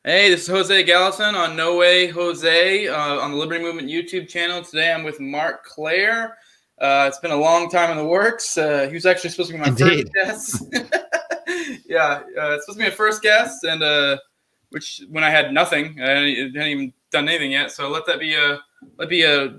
Hey, this is Jose Gallison on No Way Jose on the Liberty Movement YouTube channel. Today I'm with Marc Clair. It's been a long time in the works. He was actually supposed to be my first guest. Yeah, it's supposed to be my first guest, and which when I had nothing, I hadn't even done anything yet. So let that be a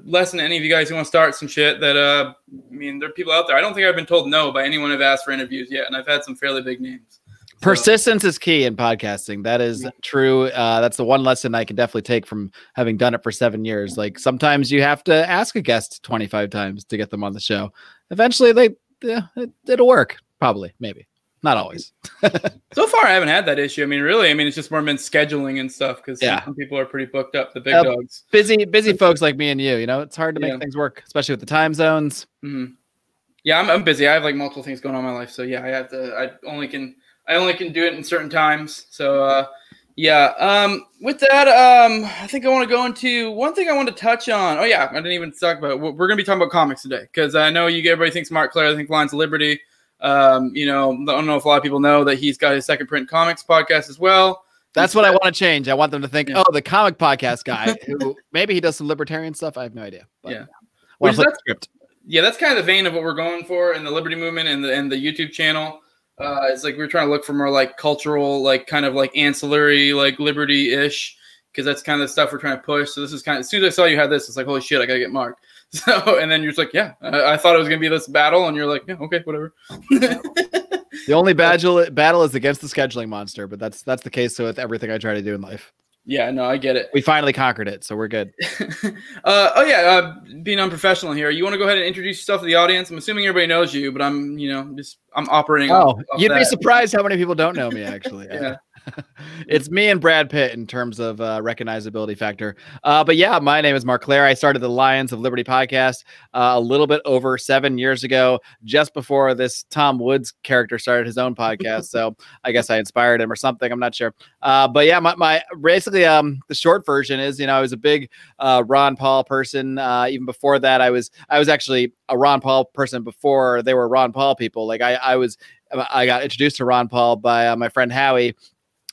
lesson to any of you guys who want to start some shit. That I mean, there are people out there. I don't think I've been told no by anyone I've asked for interviews yet, and I've had some fairly big names. Persistence is key in podcasting. That is true. That's the one lesson I can definitely take from having done it for 7 years. Like sometimes you have to ask a guest 25 times to get them on the show. Eventually, it'll work. Probably, maybe, not always. So far, I haven't had that issue. I mean, really, it's just more been scheduling and stuff because some people are pretty booked up. The big dogs, busy folks like me and you. You know, it's hard to make things work, especially with the time zones. Mm-hmm. Yeah, I'm busy. I have like multiple things going on in my life, so yeah, I have to. I only can do it in certain times. So, with that, I think I want to go into one thing I want to touch on. Oh, yeah, I didn't even talk about it. We're going to be talking about comics today because I know everybody thinks Marc Clair, I think Lions of Liberty. I don't know if a lot of people know that he's got his Second Print Comics podcast as well. That's what I want to change. I want them to think, oh, the comic podcast guy who maybe he does some libertarian stuff. I have no idea. But, that's kind of the vein of what we're going for in the Liberty Movement and the YouTube channel. It's like we're trying to look for more like cultural, like kind of like ancillary, like liberty-ish, because that's kind of the stuff we're trying to push. So this is kind of, as soon as I saw you had this, it's like, holy shit, I gotta get Marc. So, and then you're just like, yeah, I thought it was gonna be this battle, and you're like, yeah, okay, whatever. The only battle is against the scheduling monster, but that's the case with everything I try to do in life. Yeah, no, I get it. We finally conquered it, so we're good. Being unprofessional here, you want to go ahead and introduce yourself to the audience? I'm assuming everybody knows you, but I'm operating. Oh, you'd be surprised how many people don't know me, actually. Yeah. It's me and Brad Pitt in terms of recognizability factor. But yeah, my name is Marc Clair. I started the Lions of Liberty podcast a little bit over 7 years ago, just before this Tom Woods character started his own podcast. So I guess I inspired him or something. I'm not sure. But yeah, my basically the short version is, I was a big Ron Paul person. Even before that, I was actually a Ron Paul person before they were Ron Paul people. Like I got introduced to Ron Paul by my friend Howie.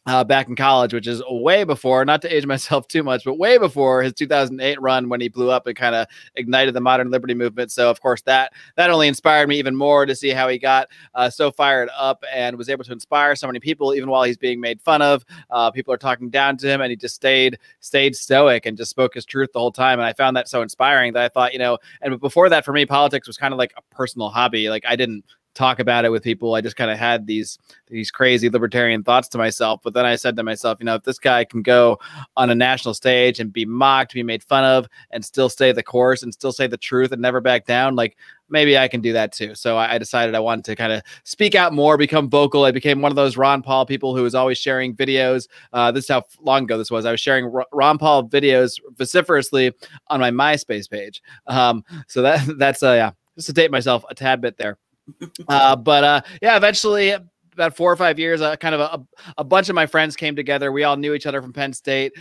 Back in college, which is way before, not to age myself too much, but way before his 2008 run when he blew up and kind of ignited the modern liberty movement. So, of course, that only inspired me even more to see how he got so fired up and was able to inspire so many people, even while he's being made fun of. People are talking down to him, and he just stayed stoic and just spoke his truth the whole time. And I found that so inspiring that I thought, and before that, for me, politics was kind of like a personal hobby. Like I didn't talk about it with people. I just kind of had these crazy libertarian thoughts to myself. But then I said to myself, if this guy can go on a national stage and be mocked, be made fun of, and still stay the course and still say the truth and never back down, like maybe I can do that too. So I decided I wanted to kind of speak out more, become vocal. I became one of those Ron Paul people who was always sharing videos. This is how long ago this was. I was sharing Ron Paul videos vociferously on my MySpace page. So that's just to date myself a tad bit there. Eventually about 4 or 5 years, kind of a bunch of my friends came together. We all knew each other from Penn State.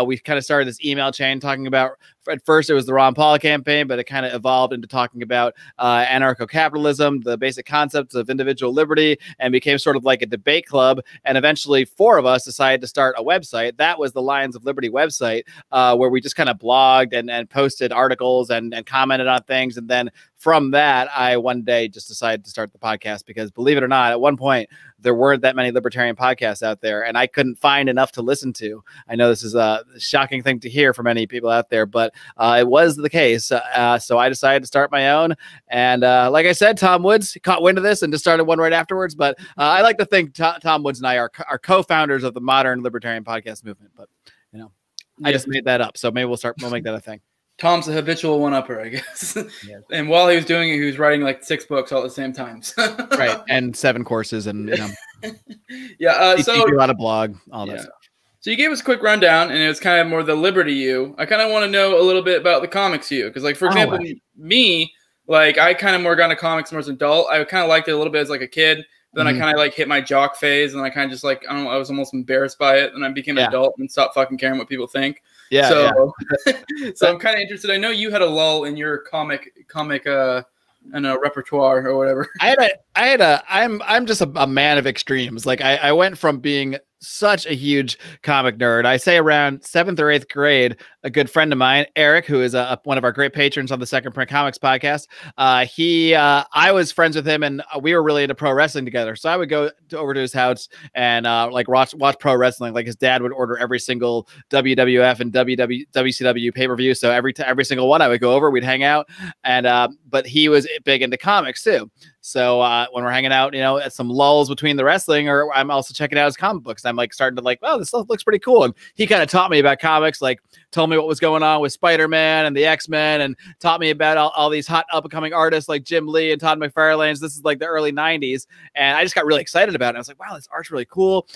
We kind of started this email chain talking about, at first it was the Ron Paul campaign, but it kind of evolved into talking about anarchocapitalism, the basic concepts of individual liberty, and became sort of like a debate club. And eventually 4 of us decided to start a website. That was the Lions of Liberty website, where we just kind of blogged and posted articles and commented on things. And then from that, I one day just decided to start the podcast because, believe it or not, at one point, there weren't that many libertarian podcasts out there, and I couldn't find enough to listen to. I know this is a shocking thing to hear from many people out there, but it was the case. So I decided to start my own. And like I said, Tom Woods caught wind of this and just started one right afterwards. But I like to think Tom Woods and I are co-founders of the modern libertarian podcast movement. But, I just made that up. So maybe we'll make that a thing. Tom's a habitual one-upper, I guess. Yeah. And while he was doing it, he was writing like 6 books all at the same time. Right, and 7 courses, and yeah. So a lot of blog, all that stuff. So you gave us a quick rundown, and it was kind of more the liberty you. I kind of want to know a little bit about the comics you, because, like, for example, me, like, I kind of more got into comics more as an adult. I kind of liked it a little bit as like a kid. Then I kind of like hit my jock phase, and I kind of just like, I don't know, I was almost embarrassed by it, and I became an adult and stopped fucking caring what people think. Yeah. So, so I'm kind of interested. I know you had a lull in your comic repertoire or whatever. I'm just a man of extremes. Like I went from being such a huge comic nerd. I say around 7th or 8th grade, a good friend of mine, Eric, who is one of our great patrons on the Second Print Comics podcast, I was friends with him, and we were really into pro wrestling together. So I would go over to his house and like watch pro wrestling. Like his dad would order every single WWF and WCW pay-per-view. So every single one I would go over, we'd hang out. And but he was big into comics too. So when we're hanging out, at some lulls between the wrestling, or I'm also checking out his comic books. I'm like starting to like, oh, this stuff looks pretty cool. And he kind of taught me about comics, like told me what was going on with Spider-Man and the X-Men, and taught me about all these hot up-and-coming artists like Jim Lee and Todd McFarlane. This is like the early 90s. And I just got really excited about it. I was like, wow, this art's really cool.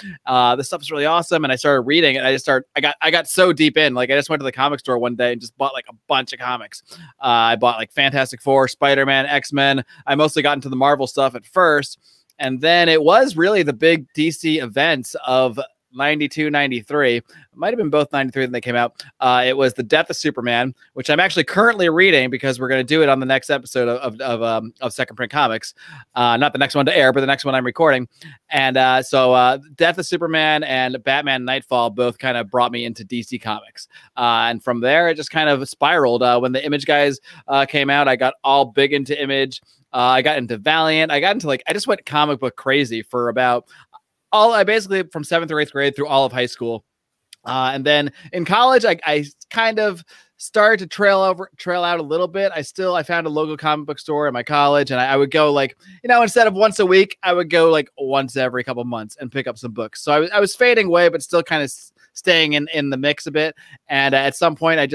This stuff is really awesome. And I started reading, and I got so deep in. Like I just went to the comic store one day and just bought like a bunch of comics. I bought like Fantastic Four, Spider-Man, X-Men. I mostly got into the Marvel stuff at first. And then it was really the big DC events of 92, 93. It might have been both 93 when they came out. It was The Death of Superman, which I'm actually currently reading because we're going to do it on the next episode of Second Print Comics. Not the next one to air, but the next one I'm recording. And so Death of Superman and Batman Nightfall both kind of brought me into DC Comics. And from there, it just kind of spiraled. When the Image guys came out, I got all big into Image. I got into Valiant. I got into I just went comic book crazy for about I basically from 7th or 8th grade through all of high school. And then in college, I kind of started to trail out a little bit. I found a local comic book store in my college, and I would go instead of once a week, I would go like once every couple months and pick up some books. So I was fading away, but still kind of staying in the mix a bit. And at some point I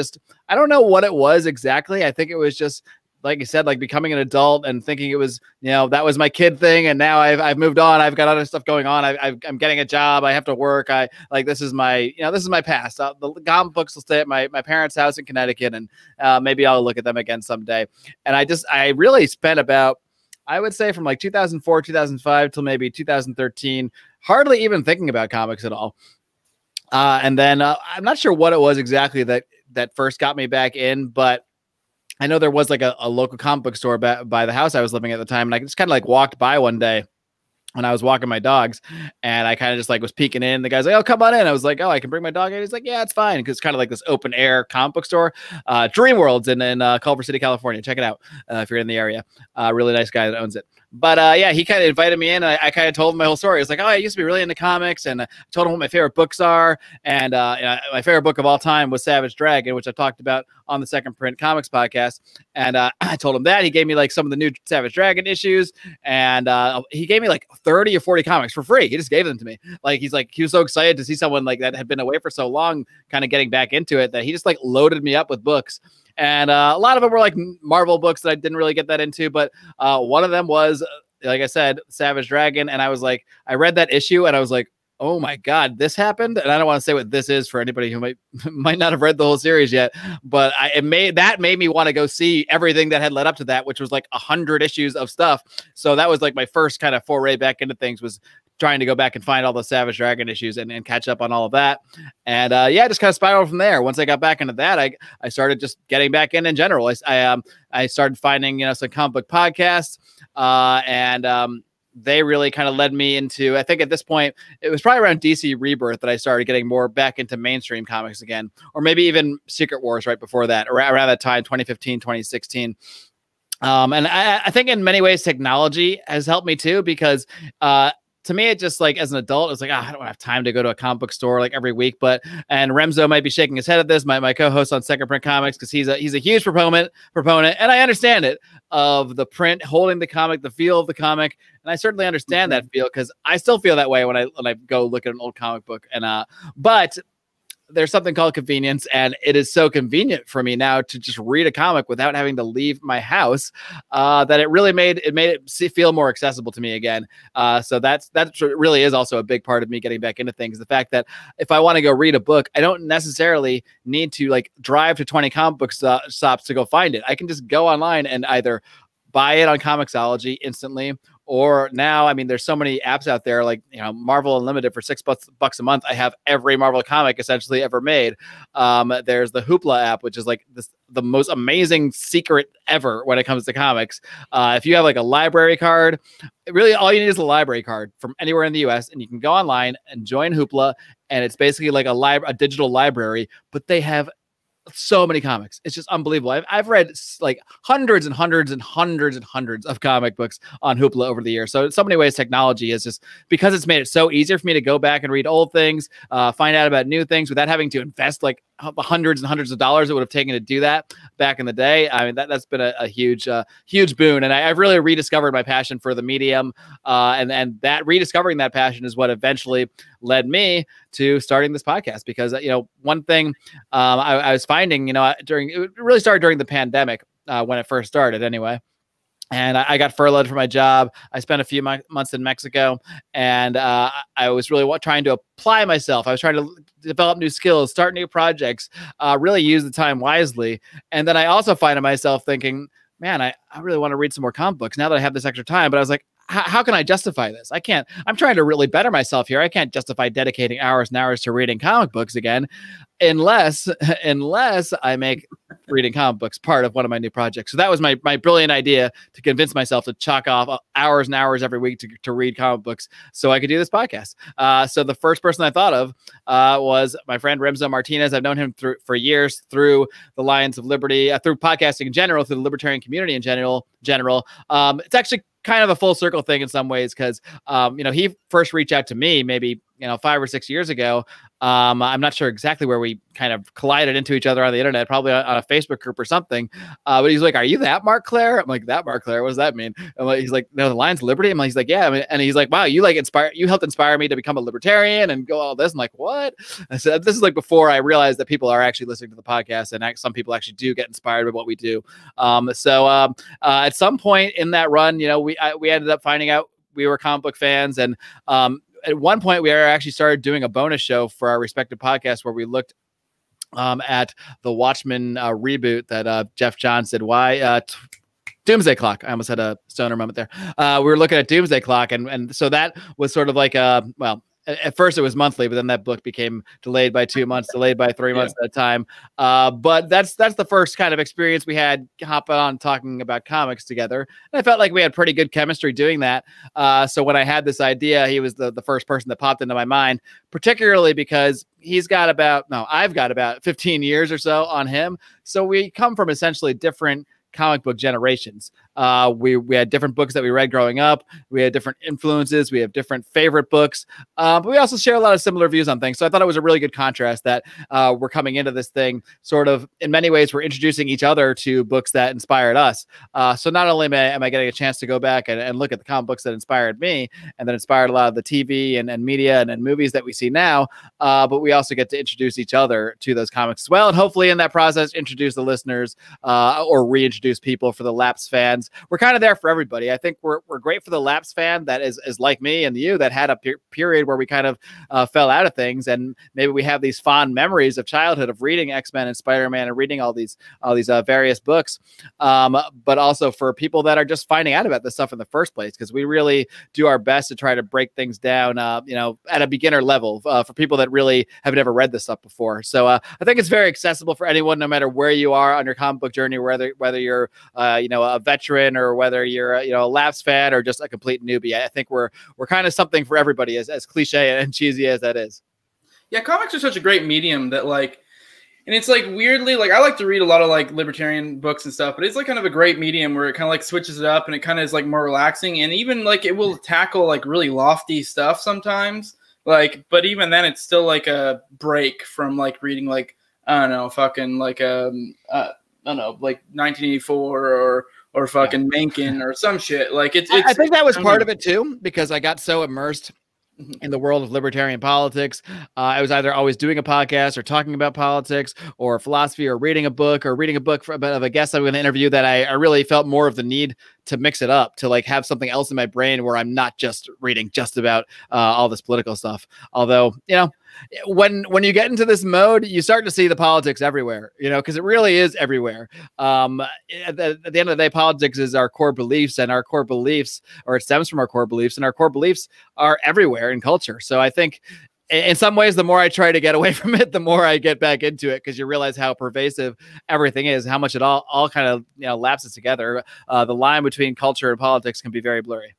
don't know what it was exactly. I think it was just, like you said, like becoming an adult and thinking it was, that was my kid thing. And now I've moved on. I've got other stuff going on. I'm getting a job. I have to work. This is my past. The comic books will stay at my parents' house in Connecticut, and maybe I'll look at them again someday. And I really spent about, I would say from like 2004, 2005 till maybe 2013, hardly even thinking about comics at all. And then I'm not sure what it was exactly that first got me back in, but I know there was like a local comic book store by the house I was living at the time. And I just kind of like walked by one day when I was walking my dogs, and I kind of just like was peeking in. The guy's like, oh, come on in. I was like, oh, I can bring my dog in. He's like, yeah, it's fine. Cause it's kind of like this open air comic book store, Dream Worlds in Culver City, California. Check it out. If you're in the area, really nice guy that owns it. But yeah, he kind of invited me in. And I kind of told him my whole story. I was like, oh, I used to be really into comics, and I told him what my favorite books are. And my favorite book of all time was Savage Dragon, which I talked about on the Second Print Comics podcast. And I told him that. He gave me like some of the new Savage Dragon issues, and he gave me like 30 or 40 comics for free. He just gave them to me. Like he was so excited to see someone like that had been away for so long, kind of getting back into it, that he just like loaded me up with books. And a lot of them were like Marvel books that I didn't really get that into, but one of them was, like I said, Savage Dragon. And I was like, I read that issue and I was like, oh my God, this happened. And I don't want to say what this is for anybody who might not have read the whole series yet, but it made me want to go see everything that had led up to that, which was like 100 issues of stuff. So that was like my first kind of foray back into things, was trying to go back and find all the Savage Dragon issues and catch up on all of that. And yeah, just kind of spiraled from there. Once I got back into that, I started just getting back in general. I started finding, some comic book podcasts, and they really kind of led me into, I think at this point, it was probably around DC Rebirth that I started getting more back into mainstream comics again, or maybe even Secret Wars right before that, around that time, 2015, 2016. And I think in many ways, technology has helped me too, because to me, it just like as an adult, it's like, I don't have time to go to a comic book store like every week. And Remzo might be shaking his head at this, my co-host on Second Print Comics, because he's a huge proponent, and I understand it, of the print holding the comic, the feel of the comic. And I certainly understand that feel, because I still feel that way when I go look at an old comic book. And but there's something called convenience, and it is so convenient for me now to just read a comic without having to leave my house, that it really made it feel more accessible to me again. So that really is also a big part of me getting back into things. The fact that if I want to go read a book, I don't necessarily need to like drive to 20 comic book stops to go find it. I can just go online and either buy it on Comixology instantly. Or now, I mean, there's so many apps out there, like, you know, Marvel Unlimited for $6 a month. I have every Marvel comic essentially ever made. There's the Hoopla app, which is like the most amazing secret ever when it comes to comics. If you have like a library card, really all you need is a library card from anywhere in the US, and you can go online and join Hoopla, and it's basically like a digital library, but they have so many comics. It's just unbelievable. I've read like hundreds and hundreds and hundreds and hundreds of comic books on Hoopla over the years. So in so many ways, technology is just, because it's made it so easier for me to go back and read old things, find out about new things without having to invest like hundreds and hundreds of dollars it would have taken to do that back in the day. I mean, that's been a huge boon. And I've really rediscovered my passion for the medium. And that rediscovering that passion is what eventually led me to starting this podcast. Because, you know, one thing I was finding, you know, it really started during the pandemic when it first started anyway. And I got furloughed from my job. I spent a few months in Mexico, and I was really trying to apply myself. I was trying to develop new skills, start new projects, really use the time wisely. And then I also find myself thinking, man, I really want to read some more comic books now that I have this extra time. But I was like, how can I justify this? I can't. I'm trying to really better myself here. I can't justify dedicating hours and hours to reading comic books again, unless I make reading comic books part of one of my new projects. So that was my brilliant idea, to convince myself to chalk off hours and hours every week to read comic books so I could do this podcast. So the first person I thought of was my friend Remzo Martinez. I've known him for years through the Lions of Liberty, through podcasting in general, through the libertarian community in general. It's actually kind of a full circle thing in some ways, because you know, he first reached out to me maybe, you know, 5 or 6 years ago. I'm not sure exactly where we kind of collided into each other on the internet, probably on a Facebook group or something. But he's like, "Are you that Marc Clair?" I'm like, "That Marc Clair? What does that mean?" He's like, "No, the Lions of Liberty." He's like, "Yeah." And he's like, "Wow, you helped inspire me to become a libertarian and go all this." I'm like, "What?" I said, "This is like before I realized that people are actually listening to the podcast, and some people actually do get inspired by what we do." So at some point in that run, you know, we ended up finding out we were comic book fans, and at one point we actually started doing a bonus show for our respective podcasts where we looked at the Watchmen reboot that Jeff Johns did. Doomsday Clock. I almost had a stoner moment there. We were looking at Doomsday Clock, and so that was sort of like at first it was monthly, but then that book became delayed by 2 months, delayed by 3 months at a time. But that's the first kind of experience we had hopping on talking about comics together. And I felt like we had pretty good chemistry doing that. So when I had this idea, he was the first person that popped into my mind, particularly because I've got about 15 years or so on him. So we come from essentially different comic book generations. We had different books that we read growing up. We had different influences. We have different favorite books, but we also share a lot of similar views on things. So I thought it was a really good contrast that we're coming into this thing sort of, in many ways, we're introducing each other to books that inspired us. So not only am I getting a chance to go back and look at the comic books that inspired me and that inspired a lot of the TV and media and movies that we see now, but we also get to introduce each other to those comics as well. And hopefully in that process, introduce the listeners or reintroduce people for the lapsed fans. We're kind of there for everybody. I think we're great for the lapsed fan that is like me and you, that had a period where we kind of fell out of things, and maybe we have these fond memories of childhood of reading X-Men and Spider-Man and reading all these various books. But also for people that are just finding out about this stuff in the first place, because we really do our best to try to break things down, you know, at a beginner level for people that really have never read this stuff before. So I think it's very accessible for anyone, no matter where you are on your comic book journey, whether you're you know, a veteran or whether you're a lapsed fan or just a complete newbie. I think we're kind of something for everybody, as cliche and cheesy as that is. Yeah, comics are such a great medium that, like, and it's like weirdly, like, I like to read a lot of like libertarian books and stuff, but it's like kind of a great medium where it kind of like switches it up and it kind of is like more relaxing, and even like it will tackle like really lofty stuff sometimes. Like, but even then it's still like a break from like reading like, I don't know, fucking like I don't know, like 1984 or fucking Mencken or some shit. Like it's I think that was part of it too, because I got so immersed in the world of libertarian politics. I was either always doing a podcast or talking about politics or philosophy or reading a book of a guest I'm going to interview, that I really felt more of the need to mix it up, to like have something else in my brain where I'm not just reading just about all this political stuff. Although, you know, when you get into this mode, you start to see the politics everywhere, because it really is everywhere. At the end of the day, politics is our core beliefs, and our core beliefs, or it stems from our core beliefs, and our core beliefs are everywhere in culture. So I think in some ways, the more I try to get away from it, the more I get back into it, because you realize how pervasive everything is, how much it all kind of lapses together. The line between culture and politics can be very blurry.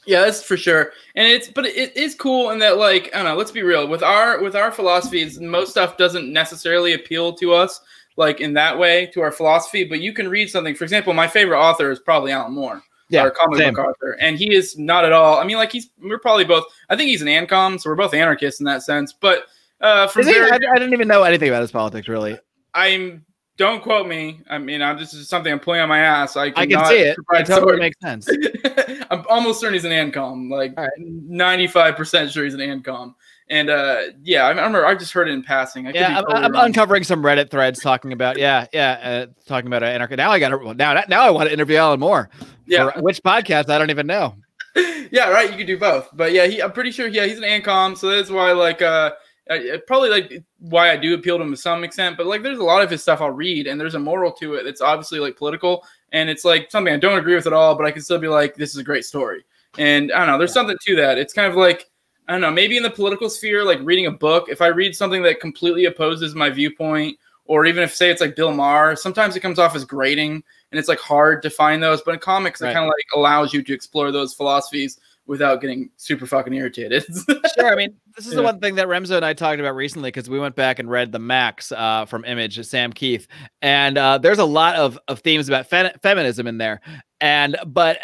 Yeah, that's for sure. And it is cool in that, like, I don't know, let's be real. With our philosophies, most stuff doesn't necessarily appeal to us, like in that way, to our philosophy, but you can read something. For example, my favorite author is probably Alan Moore. Yeah, our comic book author, and he is not at all. I mean, like we're probably both. I think he's an ancom, so we're both anarchists in that sense. But I didn't even know anything about his politics, really. Don't quote me. I mean, this is something I'm pulling on my ass. I can see it. It totally makes sense. I'm almost certain he's an ancom. Like 95% sure he's an ancom. And yeah, I remember I just heard it in passing. I'm uncovering some Reddit threads talking about talking about anarchy. Now I want to interview Alan Moore. Yeah, for which podcast I don't even know. Yeah, right. You could do both, but yeah, I'm pretty sure. Yeah, he's an ancom, so that's why probably like why I do appeal to him to some extent. But like, there's a lot of his stuff I'll read, and there's a moral to it. It's obviously like political, and it's like something I don't agree with at all, but I can still be like, this is a great story. And I don't know, there's something to that. It's kind of like, I don't know, maybe in the political sphere, like reading a book, if I read something that completely opposes my viewpoint, or even if, say, it's like Bill Maher, sometimes it comes off as grating, and it's like hard to find those. But in comics, it kind of like allows you to explore those philosophies without getting super fucking irritated. Sure. I mean, this is the one thing that Remzo and I talked about recently, because we went back and read the Max from Image, Sam Keith. And there's a lot of themes about feminism in there. But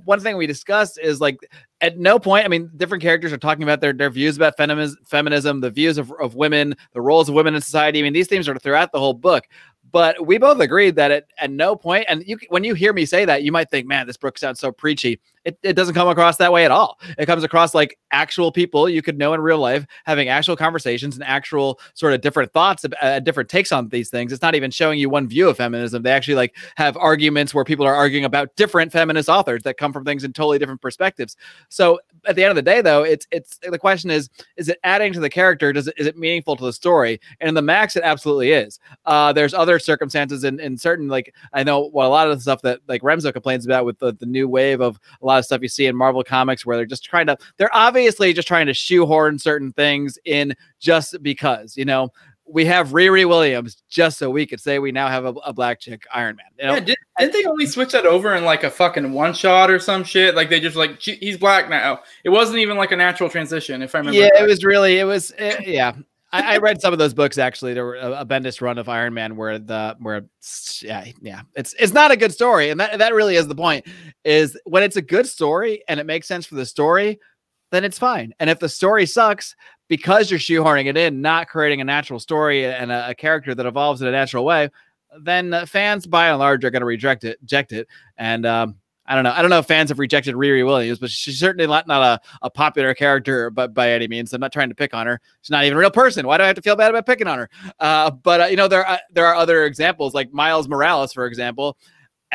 one thing we discussed is, like, at no point, I mean, different characters are talking about their views about feminism, the views of women, the roles of women in society. I mean, these themes are throughout the whole book. But we both agreed that at no point, and when you hear me say that, you might think, man, this book sounds so preachy. It doesn't come across that way at all. It comes across like actual people you could know in real life, having actual conversations and actual sort of different thoughts, different takes on these things. It's not even showing you one view of feminism. They actually like have arguments where people are arguing about different feminist authors that come from things in totally different perspectives. So at the end of the day, though, it's the question is it adding to the character? Is it meaningful to the story? And in the Max, it absolutely is. There's other circumstances in certain, like, I know a lot of the stuff that like Remzo complains about with the new wave of a lot of stuff you see in Marvel comics, where they're obviously just trying to shoehorn certain things in just because, we have Riri Williams just so we could say we now have a black chick Iron Man. Yeah, didn't they only switch that over in like a fucking one shot or some shit? Like they just like, he's black now. It wasn't even like a natural transition, if I remember. Yeah, yeah. I read some of those books, actually. There were a Bendis run of Iron Man where it's not a good story. And that really is the point, is when it's a good story and it makes sense for the story, then it's fine. And if the story sucks because you're shoehorning it in, not creating a natural story and a character that evolves in a natural way, then fans by and large are going to reject it. And I don't know if fans have rejected Riri Williams, but she's certainly not a popular character, but by any means. I'm not trying to pick on her. She's not even a real person. Why do I have to feel bad about picking on her? But there are other examples, like Miles Morales, for example.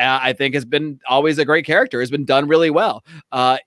I think has been always a great character, has been done really well.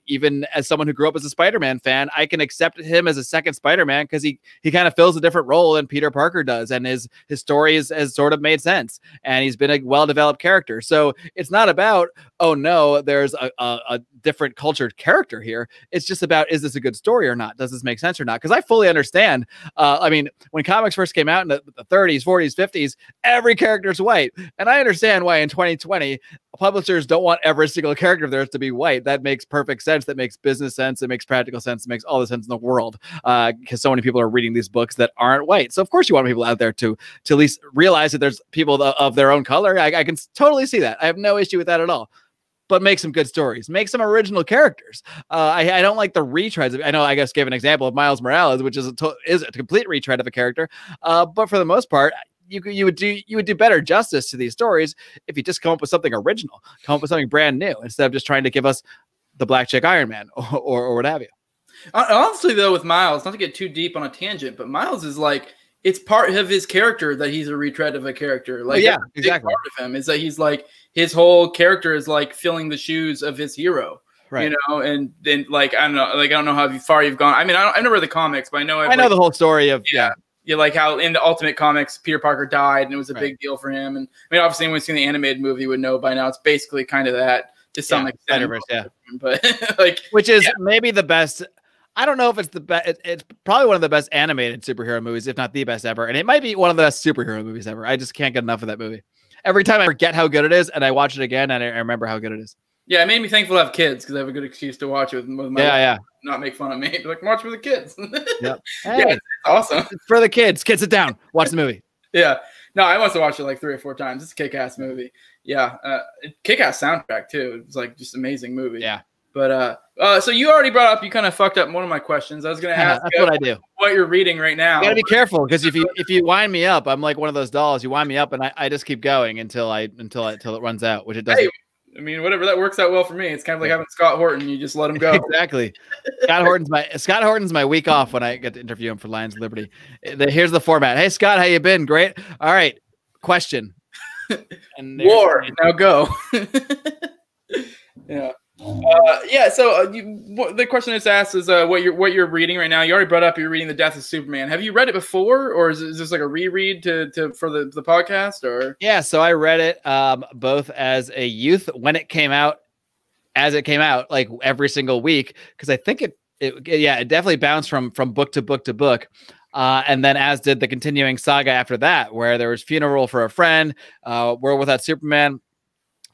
Even as someone who grew up as a Spider-Man fan, I can accept him as a second Spider-Man because he kind of fills a different role than Peter Parker does. And his story has sort of made sense. And he's been a well-developed character. So it's not about, oh no, there's a different cultured character here. It's just about, is this a good story or not? Does this make sense or not? Because I fully understand. I mean, when comics first came out in the 30s, 40s, 50s, every character is white. And I understand why in 2020, publishers don't want every single character of theirs to be white. That makes perfect sense. That makes business sense. It makes practical sense. It makes all the sense in the world, because so many people are reading these books that aren't white. So of course you want people out there to at least realize that there's people of their own color. I can totally see that. I have no issue with that at all. But make some good stories. Make some original characters. I don't like the retreads. I know I just gave an example of Miles Morales, which is a complete retread of a character. But for the most part, you would do better justice to these stories if you just come up with something original, come up with something brand new, instead of just trying to give us the black chick Iron Man or what have you. Honestly, though, with Miles, not to get too deep on a tangent, but Miles is like, it's part of his character that he's a retread of a character. Like, yeah, exactly. Part of him is that he's like, his whole character is like filling the shoes of his hero. Right. You know, and then like I don't know how far you've gone. I mean, I've never read the comics, but I know I know the whole story of yeah, like how in the Ultimate Comics, Peter Parker died, and it was a big deal for him. And I mean, obviously, anyone's seen the animated movie would know by now. It's basically kind of that to some extent, but like, which is maybe the best. I don't know if it's the best. It's probably one of the best animated superhero movies, if not the best ever. And it might be one of the best superhero movies ever. I just can't get enough of that movie. Every time I forget how good it is, and I watch it again, and I remember how good it is. Yeah, it made me thankful to have kids because I have a good excuse to watch it with my wife, not make fun of me. Be like, watch with the kids. Yep. Hey, yeah, it's awesome. It's for the kids. Kids, sit down. Watch the movie. Yeah. No, I must have watched it like 3 or 4 times. It's a kick-ass movie. Yeah. Kick-ass soundtrack, too. It's like just amazing movie. Yeah. But so you already brought up, you kind of fucked up one of my questions. I was going to ask that's what I do. What you're reading right now. You got to be careful because if you wind me up, I'm like one of those dolls. You wind me up and I just keep going until it runs out, which it doesn't. Hey, I mean, whatever, that works out well for me. It's kind of like having Scott Horton. You just let him go. Exactly. Scott Horton's my week off when I get to interview him for Lions of Liberty. Here's the format. Hey, Scott, how you been? Great. All right. Question. And war. Now go. Yeah. So the question that's asked is what you're reading right now. You already brought up you're reading The Death of Superman. Have you read it before, or is this like a reread for the podcast? Or so I read it both as a youth when it came out, like every single week, because I think it definitely bounced from book to book to book. And then as did the continuing saga after that, where there was Funeral for a Friend, World Without Superman.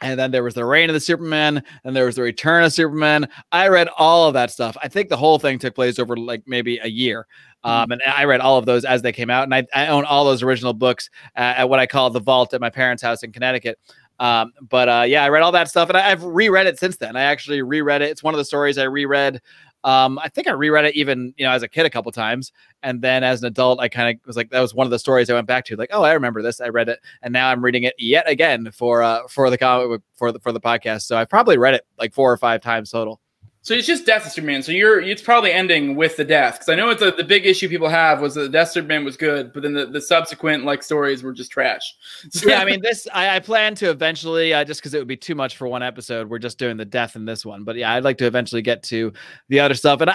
And then there was the Reign of the Superman, and there was the Return of Superman. I read all of that stuff. I think the whole thing took place over like maybe a year. And I read all of those as they came out. And I own all those original books at what I call the vault at my parents' house in Connecticut. I read all that stuff, and I've reread it since then. I actually reread it. It's one of the stories I reread. I think I reread it even, as a kid a couple times. And then as an adult, I kind of was like, that was one of the stories I went back to, like, oh, I remember this. I read it. And now I'm reading it yet again for the podcast. So I probably read it like 4 or 5 times total. So it's just Death of Superman. So it's probably ending with the death. Because I know it's the big issue people have was that the Death of Superman was good, but then the subsequent like stories were just trash. So, yeah, I mean, I plan to eventually, just because it would be too much for one episode. We're just doing the death in this one. But yeah, I'd like to eventually get to the other stuff. And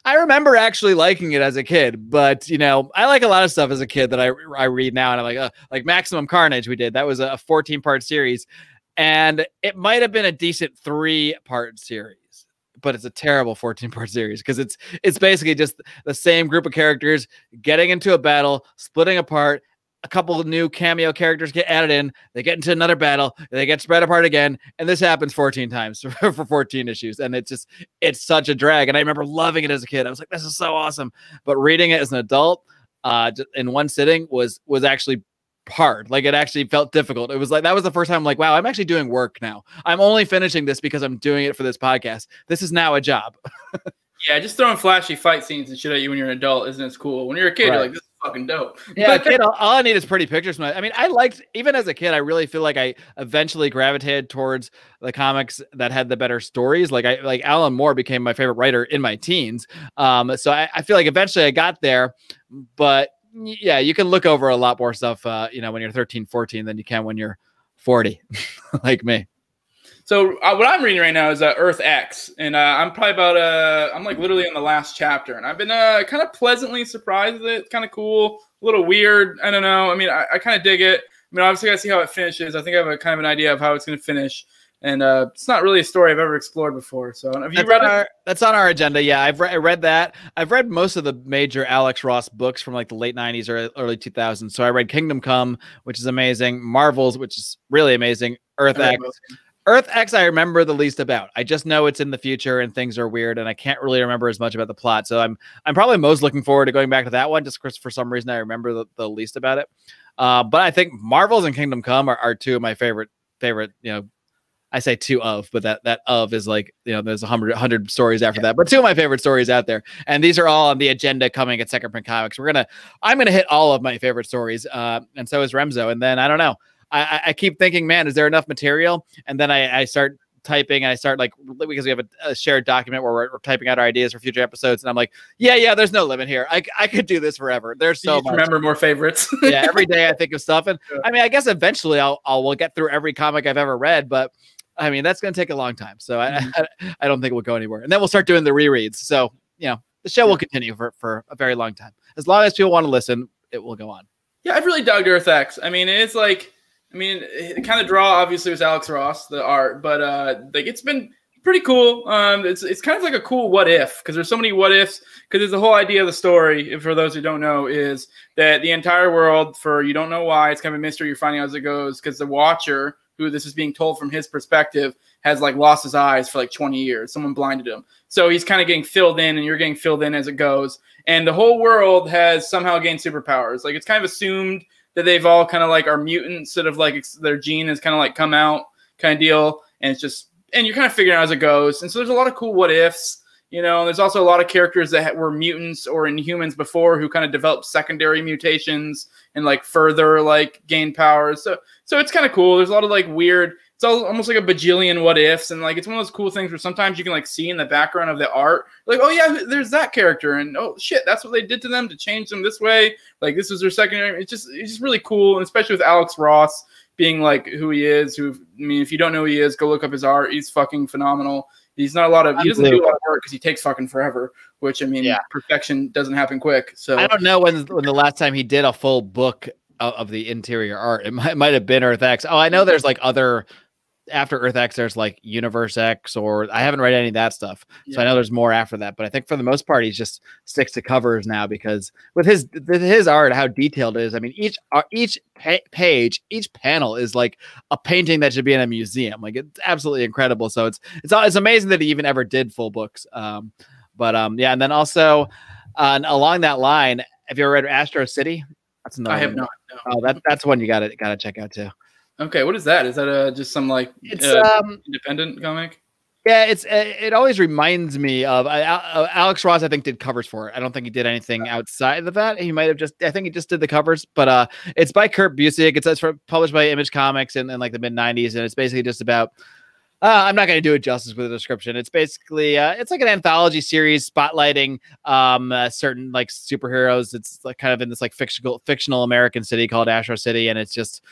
I remember actually liking it as a kid, but I like a lot of stuff as a kid that I read now, and I'm like Maximum Carnage we did. That was a 14-part series, and it might have been a decent 3-part series, but it's a terrible 14-part series because it's basically just the same group of characters getting into a battle, splitting apart. A couple of new cameo characters get added in. They get into another battle. They get spread apart again. And this happens 14 times for 14 issues. And it's such a drag. And I remember loving it as a kid. I was like, this is so awesome. But reading it as an adult in one sitting was actually hard. Like, it actually felt difficult. It was like, that was the first time I'm like, wow, I'm actually doing work now. I'm only finishing this because I'm doing it for this podcast. This is now a job. Yeah, just throwing flashy fight scenes and shit at you when you're an adult isn't as cool. When you're a kid, you're like, this is fucking dope. Yeah, kid, all I need is pretty pictures. I liked, even as a kid, I really feel like I eventually gravitated towards the comics that had the better stories. Like Alan Moore became my favorite writer in my teens. So I feel like eventually I got there, but yeah, you can look over a lot more stuff, when you're 13, 14 than you can when you're 40, like me. So what I'm reading right now is Earth X, and I'm probably I'm like literally in the last chapter, and I've been kind of pleasantly surprised with it. It's kind of cool, a little weird. I don't know. I mean, I kind of dig it. I mean, obviously, I see how it finishes. I think I have a kind of an idea of how it's going to finish, and it's not really a story I've ever explored before. So have you read it? That's on our agenda. Yeah, I read that. I've read most of the major Alex Ross books from like the late 90s or early 2000s. So I read Kingdom Come, which is amazing, Marvels, which is really amazing, Earth X. Earth X, I remember the least about. I just know it's in the future and things are weird, and I can't really remember as much about the plot. So I'm probably most looking forward to going back to that one, just because for some reason I remember the least about it. But I think Marvels and Kingdom Come are 2 of my favorite. I say 2 of, but that of is like, there's 100 stories after that. But 2 of my favorite stories out there, and these are all on the agenda coming at Second Print Comics. I'm gonna hit all of my favorite stories, and so is Remzo. And then I don't know. I keep thinking, man, is there enough material? And then I start typing, and I start because we have a shared document where we're typing out our ideas for future episodes. And I'm like, yeah, there's no limit here. I could do this forever. There's so much. Remember more favorites. Yeah, every day I think of stuff. And I mean, I guess eventually we'll get through every comic I've ever read, but I mean, that's going to take a long time. So I don't think we'll go anywhere. And then we'll start doing the rereads. So, you know, the show will continue for a very long time. As long as people want to listen, it will go on. Yeah, I've really dug Earth X. I mean, it's like, it kind of draw obviously was Alex Ross, the art, but like it's been pretty cool. It's kind of like a cool what if, because there's so many what ifs. Because there's the whole idea of the story, for those who don't know, is that the entire world, for you don't know why, it's kind of a mystery. You're finding out as it goes, because the Watcher, who this is being told from his perspective, has like lost his eyes for like 20 years. Someone blinded him. So he's kind of getting filled in, and you're getting filled in as it goes. And the whole world has somehow gained superpowers. Like it's kind of assumed that they've all kind of like are mutants, sort of like their gene has kind of like come out kind of deal. And it's just, and you're kind of figuring out as it goes. And so there's a lot of cool what ifs, you know. There's also a lot of characters that were mutants or Inhumans before who kind of developed secondary mutations and like further like gain powers. So it's kind of cool. There's a lot of like weird, it's almost like a bajillion what ifs, and like it's one of those cool things where sometimes you can like see in the background of the art, like, oh yeah, there's that character, and oh shit, that's what they did to them to change them this way. Like this was their secondary. It's just really cool, and especially with Alex Ross being like who he is. Who, I mean, if you don't know who he is, go look up his art. He's fucking phenomenal. He doesn't do a lot of work because he takes fucking forever. Which I mean, perfection doesn't happen quick. So I don't know when the last time he did a full book of the interior art. It might have been Earth X. Oh, I know there's like other. After Earth X, there's like Universe X, or I haven't read any of that stuff. So I know there's more after that, but I think for the most part, he just sticks to covers now, because with his art, how detailed it is. I mean, each page, each panel is like a painting that should be in a museum. Like it's absolutely incredible. So it's amazing that he even ever did full books. Yeah. And then also along that line, have you ever read Astro City? That's another I have not. No. Oh, that's one you gotta check out too. Okay, what is that? Is that just some like independent comic? Yeah, it always reminds me of Alex Ross. I think did covers for it. I don't think he did anything outside of that. He might have I think he just did the covers. But it's by Kurt Busiek. It's published by Image Comics in like the mid '90s, and it's basically just about. I'm not going to do it justice with a description. It's basically it's like an anthology series spotlighting certain like superheroes. It's like kind of in this like fictional American city called Astro City, and it's just.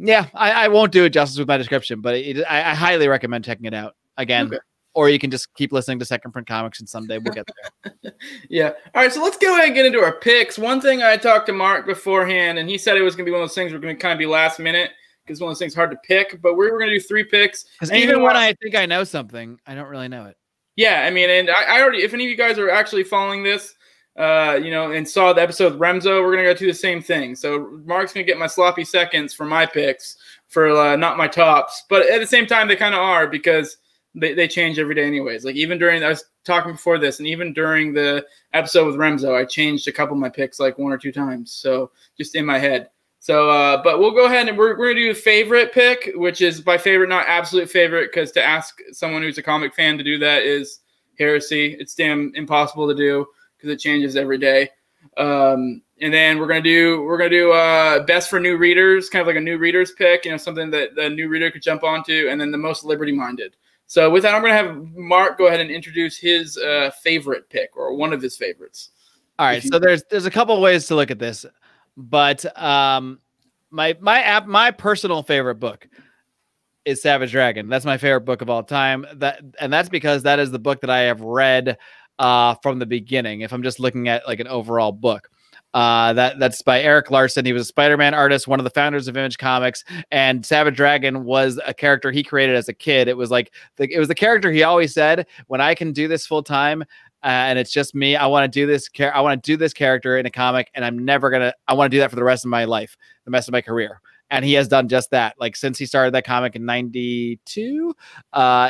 Yeah, I won't do it justice with my description, but I highly recommend checking it out again. Okay. Or you can just keep listening to Second Print Comics, and someday we'll get there. Yeah. All right, so let's go ahead and get into our picks. One thing I talked to Mark beforehand, and he said it was going to be one of those things we're going to kind of be last minute because one of those things hard to pick, but we're going to do 3 picks. Because even when I think I know something, I don't really know it. Yeah, I mean, and I already, if any of you guys are actually following this, you know, and saw the episode with Remzo, we're going to go do the same thing. So Mark's going to get my sloppy seconds for my picks for not my tops. But at the same time, they kind of are, because they change every day anyways. Like even during, I was talking before this, and even during the episode with Remzo, I changed a couple of my picks like 1 or 2 times. So just in my head. So, but we'll go ahead and we're going to do a favorite pick, which is by favorite, not absolute favorite, because to ask someone who's a comic fan to do that is heresy. It's damn impossible to do, because it changes every day. And then we're gonna do best for new readers, kind of like a new readers pick, you know, something that the new reader could jump onto, and then the most liberty minded. So with that, I'm gonna have Mark go ahead and introduce his favorite pick, or one of his favorites. All right, so there's a couple of ways to look at this, but my personal favorite book is Savage Dragon. That's my favorite book of all time. That's because that is the book that I have read from the beginning. If I'm just looking at like an overall book, that's by Eric Larson. He was a Spider-Man artist, one of the founders of Image Comics, and Savage Dragon was a character he created as a kid. It was like it was the character he always said, when I can do this full time, and it's just me, I want to do this. I want to do this character in a comic, and I want to do that for the rest of my life, the rest of my career. And he has done just that. Like since he started that comic in '92,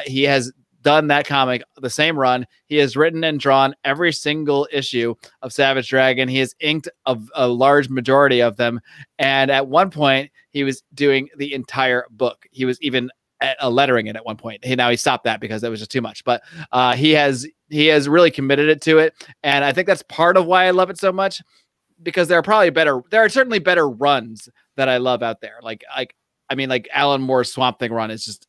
he has done that comic, the same run. He has written and drawn every single issue of Savage Dragon. He has inked a large majority of them. And at one point, he was doing the entire book. He was even lettering it at one point. Now he stopped that because it was just too much. But he has really committed it to it. And I think that's part of why I love it so much, because there are certainly better runs that I love out there. Like Alan Moore's Swamp Thing run is just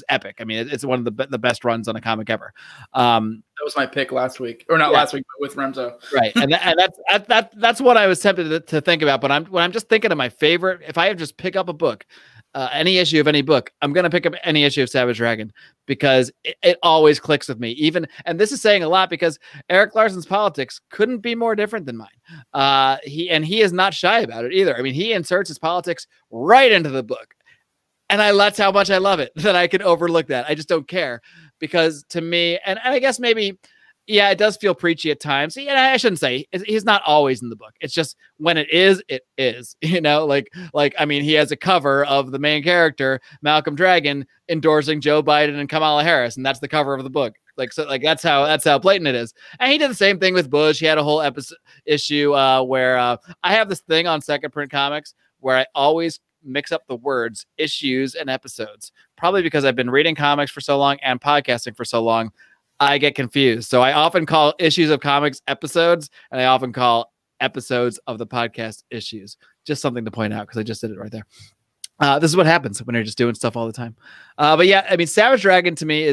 epic. I mean, it's one of the best runs on a comic ever. That was my pick last week, or not last week, but with Remzo. Right, and that's what I was tempted to think about. But when I'm just thinking of my favorite, if I have just pick up a book, any issue of any book, I'm going to pick up any issue of Savage Dragon because it always clicks with me. And this is saying a lot because Erik Larson's politics couldn't be more different than mine. He is not shy about it either. I mean, he inserts his politics right into the book. And that's how much I love it, that I can overlook that. I just don't care because to me, and I guess maybe, yeah, it does feel preachy at times. Yeah, I shouldn't say he's not always in the book. It's just when it is, you know, like, I mean, he has a cover of the main character, Malcolm Dragon, endorsing Joe Biden and Kamala Harris. And that's the cover of the book. Like, so like, that's how blatant it is. And he did the same thing with Bush. He had a whole issue where I have this thing on Second Print Comics where I always mix up the words issues and episodes, probably because I've been reading comics for so long and podcasting for so long. I get confused. So I often call issues of comics episodes, and I often call episodes of the podcast issues. Just something to point out because I just did it right there. This is what happens when you're just doing stuff all the time. But yeah, I mean, Savage Dragon to me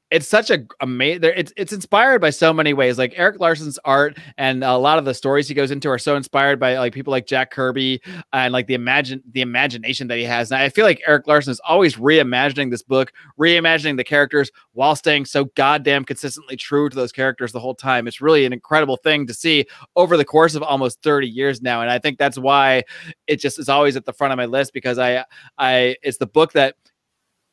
it's such a amazing. It's inspired by so many ways. Like Erik Larson's art and a lot of the stories he goes into are so inspired by like people like Jack Kirby and like the imagination that he has. And I feel like Erik Larson is always reimagining this book, reimagining the characters while staying so goddamn consistently true to those characters the whole time. It's really an incredible thing to see over the course of almost 30 years now. And I think that's why it just is always at the front of my list because it's the book that.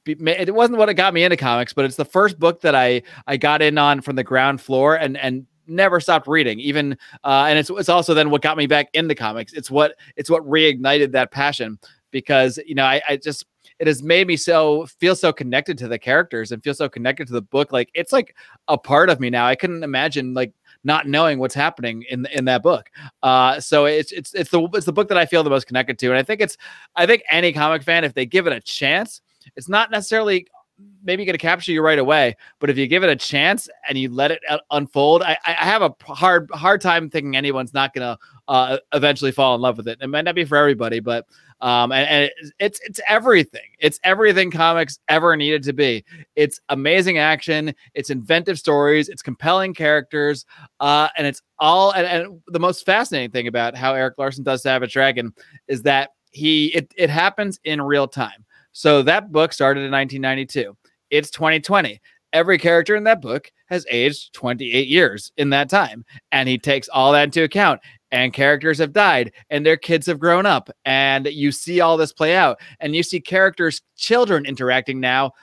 It wasn't what got me into comics, but it's the first book that I got in on from the ground floor and never stopped reading. Even and it's also then what got me back into comics. It's what reignited that passion because you know it has made me feel so connected to the characters and feel so connected to the book. Like it's like a part of me now. I couldn't imagine like not knowing what's happening in that book. So it's the book that I feel the most connected to, and I think any comic fan, if they give it a chance. It's not necessarily maybe going to capture you right away, but if you give it a chance and you let it unfold, I have a hard time thinking anyone's not going to eventually fall in love with it. It might not be for everybody, but and it's everything. It's everything comics ever needed to be. It's amazing action. It's inventive stories. It's compelling characters, and it's all. And the most fascinating thing about how Erik Larson does Savage Dragon is that it happens in real time. So that book started in 1992. It's 2020. Every character in that book has aged 28 years in that time. And he takes all that into account. And characters have died and their kids have grown up. And you see all this play out. And you see characters, children interacting now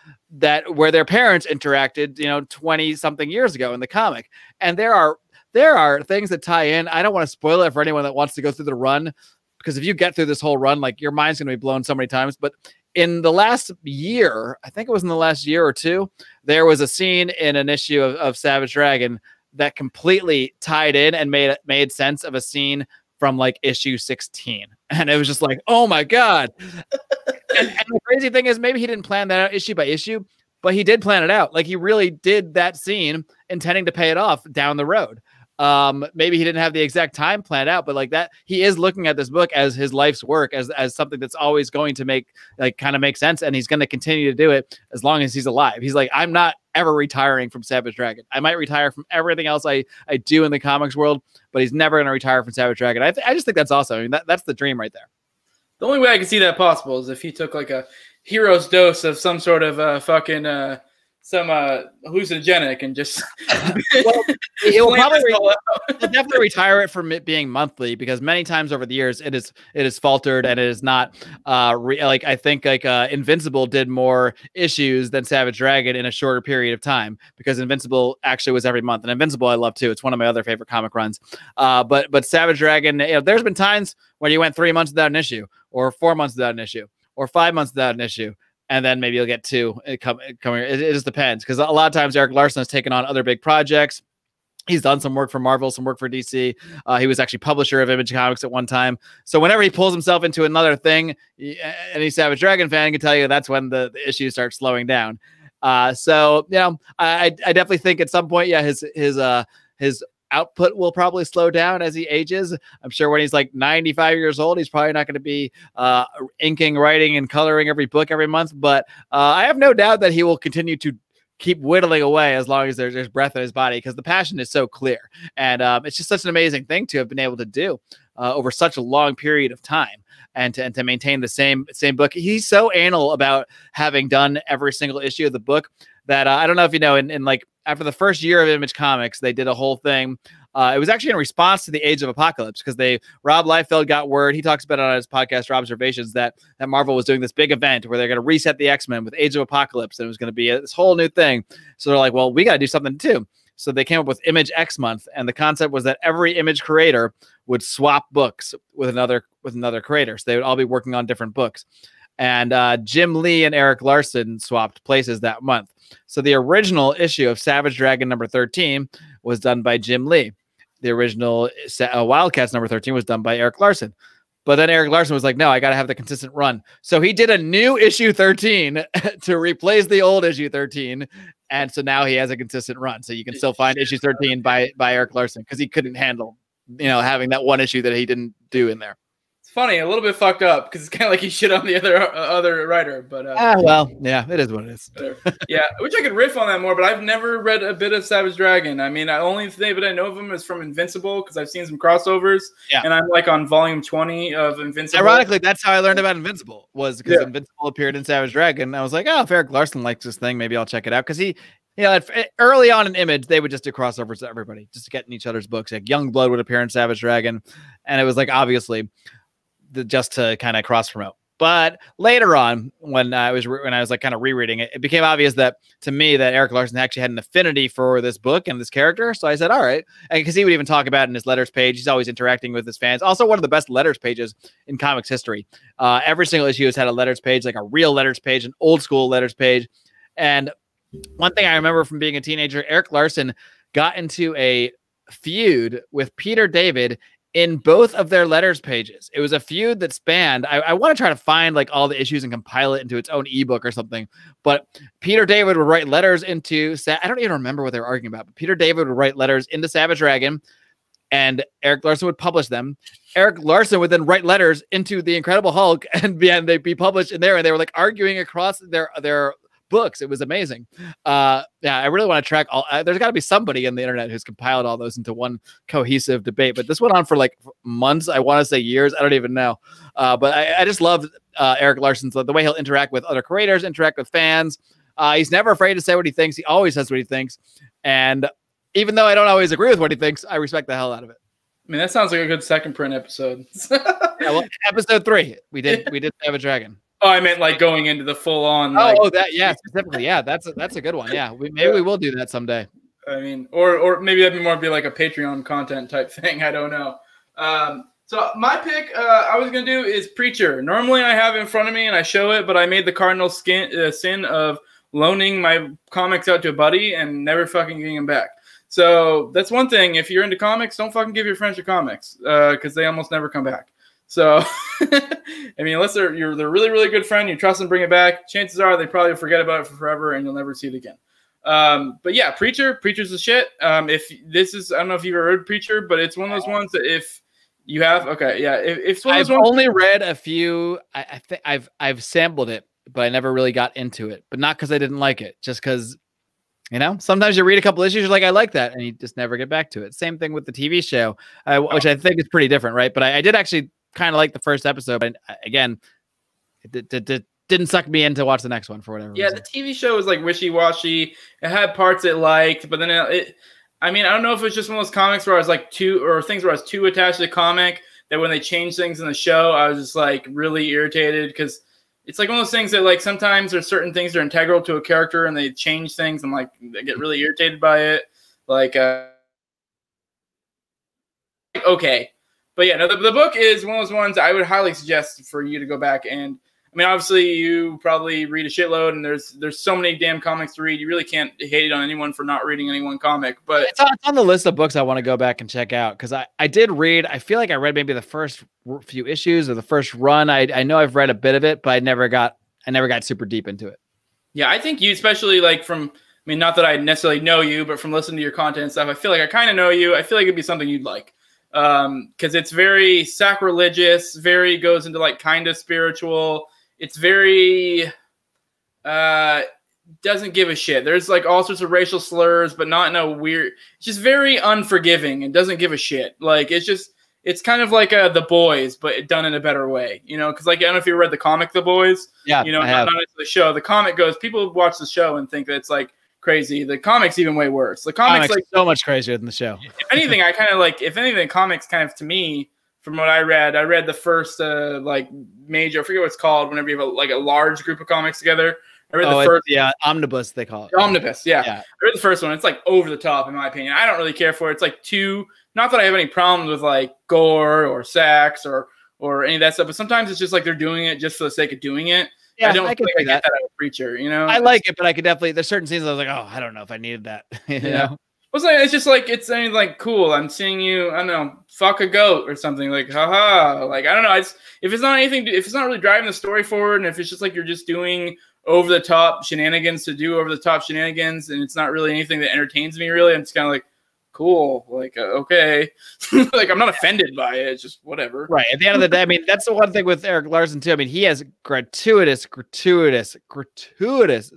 where their parents interacted, 20 something years ago in the comic. And there are things that tie in. I don't want to spoil it for anyone that wants to go through the run, because if you get through this whole run, like your mind's going to be blown so many times. But in the last year, I think it was in the last year or two, there was a scene in an issue of Savage Dragon that completely tied in and made sense of a scene from like issue 16. And it was just like, oh my God. and the crazy thing is maybe he didn't plan that out issue by issue, but he did plan it out. Like he really did that scene intending to pay it off down the road. Maybe he didn't have the exact time planned out, but like that, he is looking at this book as his life's work, as something that's always going to make sense. And he's going to continue to do it as long as he's alive. He's like, I'm not ever retiring from Savage Dragon. I might retire from everything else I do in the comics world, but he's never going to retire from Savage Dragon. I just think that's awesome. I mean, that's the dream right there. The only way I can see that possible is if he took like a hero's dose of some sort of some hallucinogenic and just well, he'll definitely retire it from it being monthly, because many times over the years it is faltered and it is not I think Invincible did more issues than Savage Dragon in a shorter period of time, because Invincible actually was every month, and Invincible I love too. It's one of my other favorite comic runs. But Savage Dragon, there's been times when you went 3 months without an issue, or 4 months without an issue, or 5 months without an issue. And then maybe you'll get two coming. It just depends, because a lot of times Erik Larson has taken on other big projects. He's done some work for Marvel, some work for DC. He was actually publisher of Image Comics at one time. So whenever he pulls himself into another thing, any Savage Dragon fan can tell you that's when the issues start slowing down. I definitely think at some point, his output will probably slow down as he ages. I'm sure when he's like 95 years old, he's probably not going to be inking, writing, and coloring every book every month. But I have no doubt that he will continue to keep whittling away as long as there's breath in his body, because the passion is so clear. And it's just such an amazing thing to have been able to do over such a long period of time. And to maintain the same book. He's so anal about having done every single issue of the book that I don't know if you know, in like after the first year of Image Comics, they did a whole thing. It was actually in response to the Age of Apocalypse, because Rob Liefeld got word. He talks about it on his podcast, Observations, that Marvel was doing this big event where they're going to reset the X-Men with Age of Apocalypse, and it was going to be this whole new thing. So they're like, well, we got to do something too. So they came up with Image X Month, and the concept was that every Image creator would swap books with another creator. So they would all be working on different books. And Jim Lee and Eric Larson swapped places that month. So the original issue of Savage Dragon number 13 was done by Jim Lee. The original Wildcats number 13 was done by Eric Larson. But then Eric Larson was like, no, I got to have the consistent run. So he did a new issue 13 to replace the old issue 13. And so now he has a consistent run. So you can still find issue 13 by Eric Larson, because he couldn't handle, having that one issue that he didn't do in there. It's funny, a little bit fucked up, because it's kind of like he shit on the other writer. But well, yeah, it is what it is. Yeah, I wish I could riff on that more, but I've never read a bit of Savage Dragon. I mean, the only thing that I know of him is from Invincible, because I've seen some crossovers. Yeah. And I'm like on volume 20 of Invincible. Ironically, that's how I learned about Invincible, was because Invincible appeared in Savage Dragon. I was like, oh, if Eric Larson likes this thing, maybe I'll check it out, because he. Early on in Image, they would just do crossovers to everybody, just to get in each other's books. Like Youngblood would appear in Savage Dragon, and it was like obviously just to kind of cross promote. But later on, when I was like kind of rereading it, it became obvious that to me that Eric Larson actually had an affinity for this book and this character. So I said, all right, because he would even talk about it in his letters page. He's always interacting with his fans. Also, one of the best letters pages in comics history. Every single issue has had a letters page, like a real letters page, an old school letters page, and one thing I remember from being a teenager, Eric Larson got into a feud with Peter David in both of their letters pages. It was a feud that spanned, I want to try to find like all the issues and compile it into its own ebook or something. But Peter David would write letters into, I don't even remember what they were arguing about, but Peter David would write letters into Savage Dragon, and Eric Larson would publish them. Eric Larson would then write letters into the Incredible Hulk, and they'd be published in there, and they were like arguing across their books. It was amazing. Yeah, I really want to track all. There's got to be somebody on the internet who's compiled all those into one cohesive debate. But this went on for like months. I want to say years. I don't even know. But I just love Eric Larson's the way he'll interact with other creators, interact with fans. He's never afraid to say what he thinks. He always says what he thinks. And even though I don't always agree with what he thinks, I respect the hell out of it. I mean, that sounds like a good second print episode. Yeah, well, episode 3, we did Savage Dragon. Oh, I meant like going into the full on. Specifically, yeah, that's a good one. Yeah, maybe we will do that someday. I mean, or maybe that'd be like a Patreon content type thing. I don't know. So my pick I was gonna do is Preacher. Normally I have it in front of me and I show it, but I made the cardinal sin of loaning my comics out to a buddy and never fucking getting them back. So that's one thing. If you're into comics, don't fucking give your friends your comics because they almost never come back. So, I mean, unless they're really, really good friend, you trust them, bring it back. Chances are they probably forget about it for forever and you'll never see it again. But yeah, Preacher's the shit. If this is, I don't know if you've ever heard Preacher, but it's one of those ones that if you have, okay, yeah. If it's one of those I've only read a few. I think I've sampled it, but I never really got into it. But not because I didn't like it, just because. Sometimes you read a couple issues, you're like, I like that, and you just never get back to it. Same thing with the TV show, which I think is pretty different, right? But I did actually kind of like the first episode, but again, it didn't suck me in to watch the next one for whatever reason. The TV show was like wishy-washy. It had parts it liked, but then I don't know if it was just one of those comics where I was like things where I was too attached to the comic that when they changed things in the show, I was just like really irritated because it's like one of those things that like sometimes there's certain things that are integral to a character and they change things and like I get really irritated by it. Like, okay. But yeah, no, the book is one of those ones I would highly suggest for you to go back. And I mean, obviously you probably read a shitload and there's so many damn comics to read. You really can't hate on anyone for not reading any one comic, but it's on the list of books I want to go back and check out. Cause I did read, I feel like I read maybe the first few issues or the first run. I know I've read a bit of it, but I never got super deep into it. Yeah. I think you, especially like not that I necessarily know you, but from listening to your content and stuff, I feel like I kind of know you. I feel like it'd be something you'd like. Cause it's very sacrilegious, goes into like kind of spiritual. It's very, doesn't give a shit. There's like all sorts of racial slurs, but not in a weird. It's just very unforgiving and doesn't give a shit. Like it's kind of like The Boys, but done in a better way. You know, because like I don't know if you read the comic The Boys. Yeah, you know, not into the show. The comic goes. People watch the show and think that it's like crazy. The comic's even way worse. The comics like so much crazier than the show. If anything, I kind of like. If anything, comics kind of to me. From what I read the first like major, I forget what it's called, whenever you have a large group of comics together. I read the first, omnibus they call it. Omnibus, yeah. I read the first one. It's like over the top in my opinion. I don't really care for it. It's like not that I have any problems with like gore or sex or any of that stuff, but sometimes it's just like they're doing it just for the sake of doing it. Yeah, I don't feel like I get that out of Preacher, you know? I like it, but I could definitely, there's certain scenes I was like, oh, I don't know if I needed that. you know? Well, it's just like, it's like, cool. I'm seeing you, I don't know, fuck a goat or something, like, haha. Like, I don't know. If it's not anything, if it's not really driving the story forward, and if it's just like you're just doing over the top shenanigans to do over the top shenanigans, and it's not really anything that entertains me, really, I'm just kind of like, cool. Like, okay. Like, I'm not offended by it. It's just whatever. Right. At the end of the day, I mean, that's the one thing with Eric Larson, too. I mean, he has gratuitous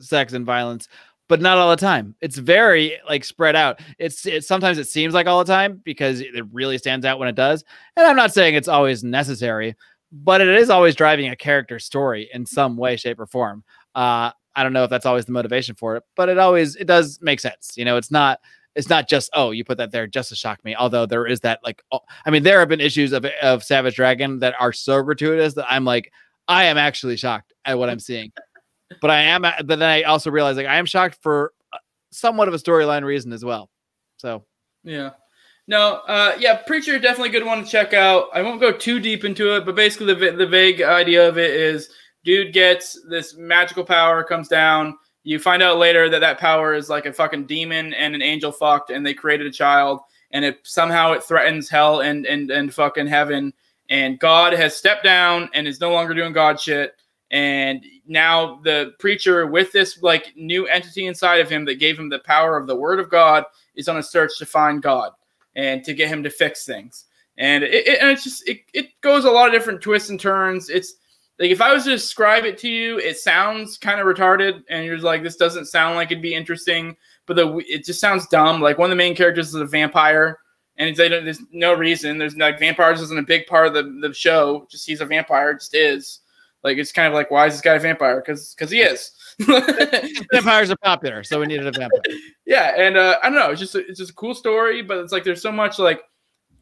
sex and violence, but not all the time. It's very like spread out. It's sometimes it seems like all the time because it really stands out when it does. And I'm not saying it's always necessary, but it is always driving a character story in some way, shape, or form. I don't know if that's always the motivation for it, but it does make sense. You know, it's not just, oh, you put that there just to shock me. Although there is that, like, I mean, there have been issues of Savage Dragon that are so gratuitous that I'm like, I am actually shocked at what I'm seeing. But then I also realize like I am shocked for somewhat of a storyline reason as well. So yeah, no, Preacher definitely a good one to check out. I won't go too deep into it, but basically the vague idea of it is dude gets this magical power, comes down. You find out later that power is like a fucking demon and an angel fucked, and they created a child, and it threatens hell and fucking heaven, and God has stepped down and is no longer doing God shit. And now the Preacher, with this like new entity inside of him that gave him the power of the Word of God, is on a search to find God and to get him to fix things. And it goes a lot of different twists and turns. It's like if I was to describe it to you, it sounds kind of retarded, and you're like, this doesn't sound like it'd be interesting, but it just sounds dumb. Like one of the main characters is a vampire, and there's no reason. There's like vampires isn't a big part of the show. Just he's a vampire, it just is. Like, it's kind of like, why is this guy a vampire? Because he is. Vampires are popular, so we needed a vampire. Yeah, and I don't know. It's just a cool story, but it's like there's so much like,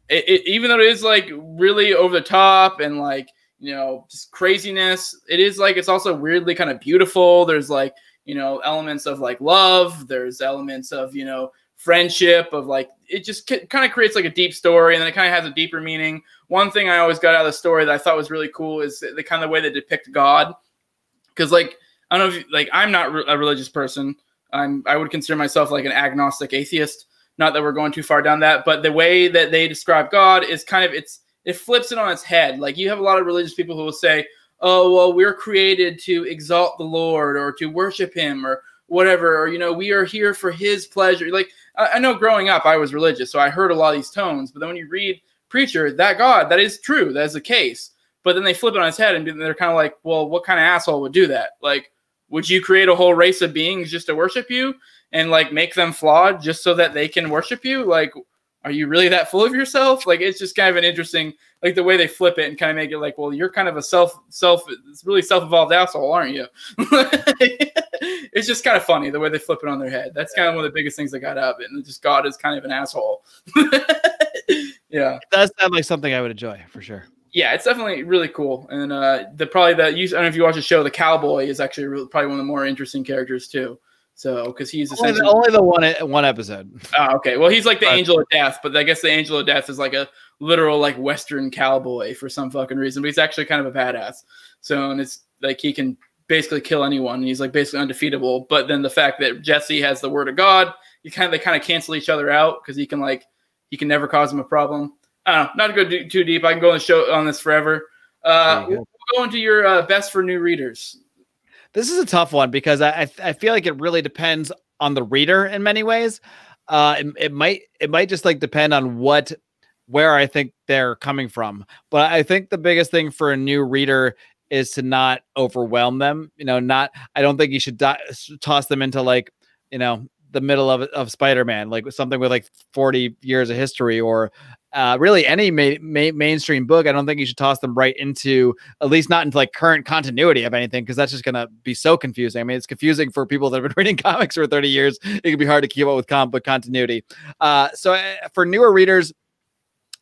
even though it is like really over the top and like, you know, just craziness, it is like it's also weirdly kind of beautiful. There's like, you know, elements of like love. There's elements of, you know, friendship, of like, it just kind of creates like a deep story, and then it kind of has a deeper meaning. One thing I always got out of the story that I thought was really cool is the kind of way they depict God. Because like, I don't know if like, I'm not a religious person. I would consider myself like an agnostic atheist. Not that we're going too far down that, but the way that they describe God is kind of, it flips it on its head. Like you have a lot of religious people who will say, oh, well, we're created to exalt the Lord or to worship him or whatever, or, you know, we are here for his pleasure. Like, I know growing up, I was religious, so I heard a lot of these tones, but then when you read Preacher, that God, that is true, that is the case. But then they flip it on its head, and they're kind of like, well, what kind of asshole would do that? Like, would you create a whole race of beings just to worship you and like make them flawed just so that they can worship you? Like, are you really that full of yourself? Like, it's just kind of an interesting, like the way they flip it and kind of make it like, well, you're kind of a it's really self-evolved asshole, aren't you? It's just kind of funny the way they flip it on their head. That's kind of one of the biggest things I got out of it. And just God is kind of an asshole. Yeah. It does sound like something I would enjoy for sure. Yeah, it's definitely really cool. And I don't know if you watch the show, the cowboy is actually probably one of the more interesting characters too. So, because he's essentially only the one episode. Oh, okay. Well, he's like the Angel of Death, but I guess the Angel of Death is like a literal like Western cowboy for some fucking reason. But he's actually kind of a badass. So, and it's like he can basically kill anyone. And he's like basically undefeatable. But then the fact that Jesse has the Word of God, they kind of cancel each other out because he can never cause him a problem. I don't know. Not to go too deep. I can go on this forever. We'll go into your best for new readers. This is a tough one because I feel like it really depends on the reader in many ways. It might just like depend on where I think they're coming from. But I think the biggest thing for a new reader is to not overwhelm them. I don't think you should toss them into like, the middle of Spider-Man, like something with like 40 years of history, or really any mainstream book. I don't think you should toss them right into, at least not into like current continuity of anything, because that's just going to be so confusing. I mean, it's confusing for people that have been reading comics for 30 years. It can be hard to keep up with comic book continuity. So for newer readers,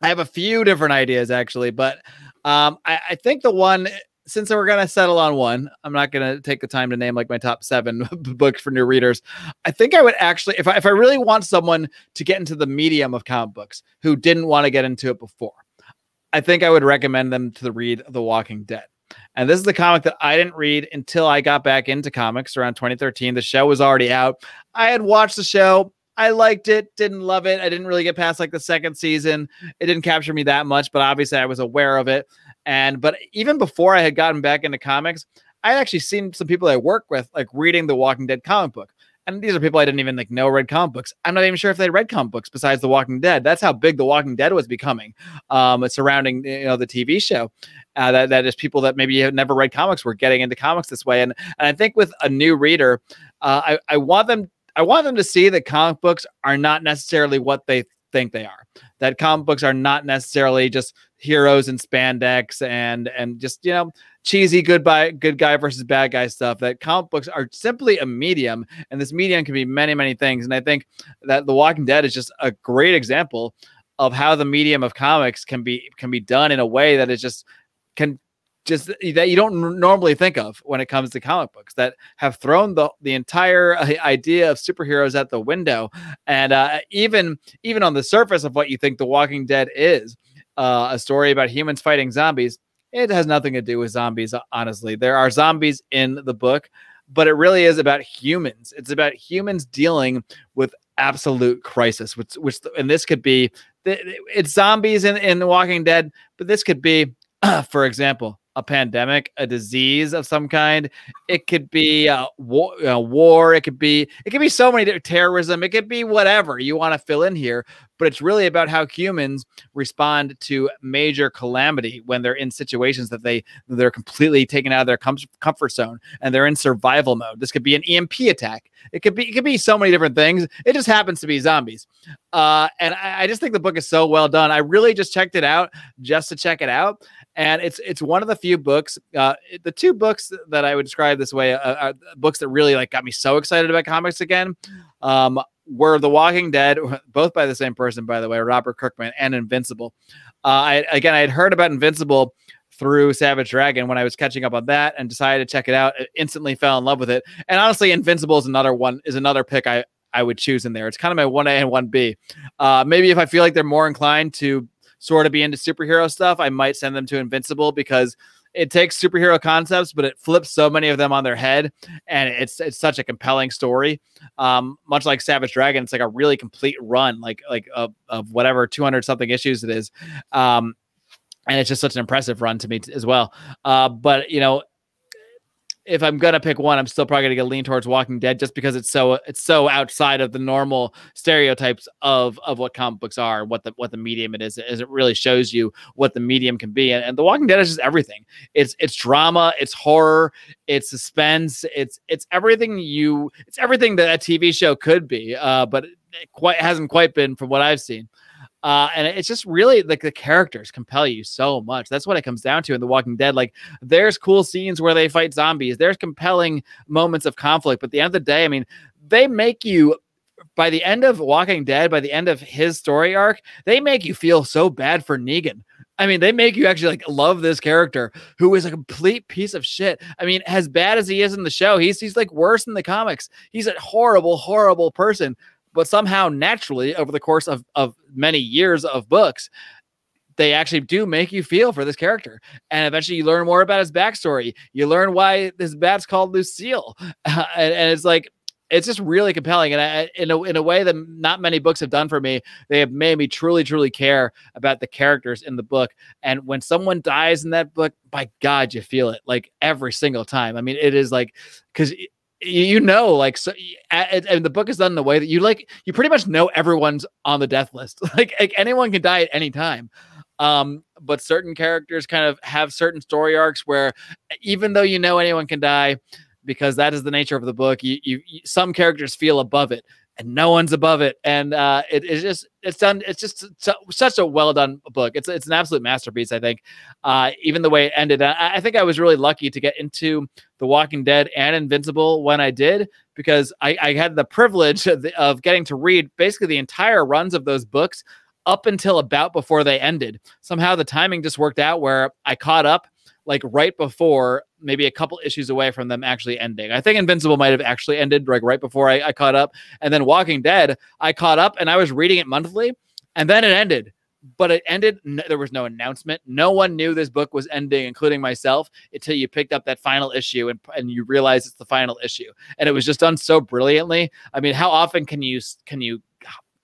I have a few different ideas actually, but I think the one, since we're going to settle on one, I'm not going to take the time to name like my top 7 books for new readers. I think I would actually, if I really want someone to get into the medium of comic books who didn't want to get into it before, I think I would recommend them to read The Walking Dead. And this is the comic that I didn't read until I got back into comics around 2013. The show was already out. I had watched the show. I liked it, didn't love it. I didn't really get past like the 2nd season. It didn't capture me that much, but obviously I was aware of it. But even before I had gotten back into comics, I had actually seen some people I work with like reading the Walking Dead comic book. And these are people I didn't even like know read comic books. I'm not even sure if they read comic books besides The Walking Dead. That's how big The Walking Dead was becoming, surrounding the TV show. That is people that maybe have never read comics were getting into comics this way. And I think with a new reader, I want them to see that comic books are not necessarily what they think they are. That comic books are not necessarily just heroes in spandex and just, cheesy good guy versus bad guy stuff. That comic books are simply a medium, and this medium can be many, many things. And I think that The Walking Dead is just a great example of how the medium of comics can be done in a way that is just that you don't normally think of when it comes to comic books, that have thrown the entire idea of superheroes at the window. And even on the surface of what you think The Walking Dead is, a story about humans fighting zombies, it has nothing to do with zombies. Honestly, there are zombies in the book, but it really is about humans. It's about humans dealing with absolute crisis, which and this could be, it's zombies in The Walking Dead, but this could be, for example, a pandemic, a disease of some kind. It could be war. It could be so many terrorism. It could be whatever you want to fill in here. But it's really about how humans respond to major calamity when they're in situations that they're completely taken out of their comfort zone and they're in survival mode. This could be an EMP attack. It could be so many different things. It just happens to be zombies. And I just think the book is so well done. I really just checked it out just to check it out. And it's one of the few books, the 2 books that I would describe this way, are books that really like got me so excited about comics again, were The Walking Dead, both by the same person, by the way, Robert Kirkman, and Invincible. I had heard about Invincible through Savage Dragon when I was catching up on that and decided to check it out. I instantly fell in love with it. And honestly, Invincible is another pick I would choose in there. It's kind of my 1A and 1B. Maybe if I feel like they're more inclined to sort of be into superhero stuff, I might send them to Invincible, because it takes superhero concepts, but it flips so many of them on their head, and it's such a compelling story. Much like Savage Dragon, it's like a really complete run, like of whatever 200 something issues it is, and it's just such an impressive run to me as well. But if I'm gonna pick one, I'm still probably gonna lean towards Walking Dead, just because it's so outside of the normal stereotypes of what comic books are, what the medium it is, as it really shows you what the medium can be. And The Walking Dead is just everything. It's drama, it's horror, it's suspense, it's everything that a TV show could be, but it hasn't quite been from what I've seen. And it's just really like the characters compel you so much. That's what it comes down to in The Walking Dead. Like, there's cool scenes where they fight zombies. There's compelling moments of conflict. But at the end of the day, I mean, they make you, by the end of Walking Dead, by the end of his story arc, they make you feel so bad for Negan. I mean, they make you actually like love this character who is a complete piece of shit. I mean, as bad as he is in the show, he's like worse in the comics. He's a horrible, horrible person. But somehow, naturally, over the course of many years of books, they actually do make you feel for this character. And eventually you learn more about his backstory. You learn why his bat's called Lucille. And it's like, it's just really compelling. And in a way that not many books have done for me, they have made me truly, truly care about the characters in the book. And when someone dies in that book, by God, you feel it like every single time. I mean, it is like, because like, so, and the book is done in the way that you pretty much know everyone's on the death list. Like anyone can die at any time. But certain characters kind of have certain story arcs where even though you know anyone can die, because that is the nature of the book, some characters feel above it and no one's above it. And it's just such a well done book. It's an absolute masterpiece, I think. Even the way it ended, I think I was really lucky to get into The Walking Dead and Invincible when I did, because I had the privilege of getting to read basically the entire runs of those books up until about before they ended. Somehow the timing just worked out where I caught up like right before, maybe a couple issues away from them actually ending. I think Invincible might have actually ended like right before I caught up. And then Walking Dead, I caught up and I was reading it monthly, and then it ended. But it ended, there was no announcement. No one knew this book was ending, including myself, until you picked up that final issue and you realize it's the final issue. And it was just done so brilliantly. I mean, how often can you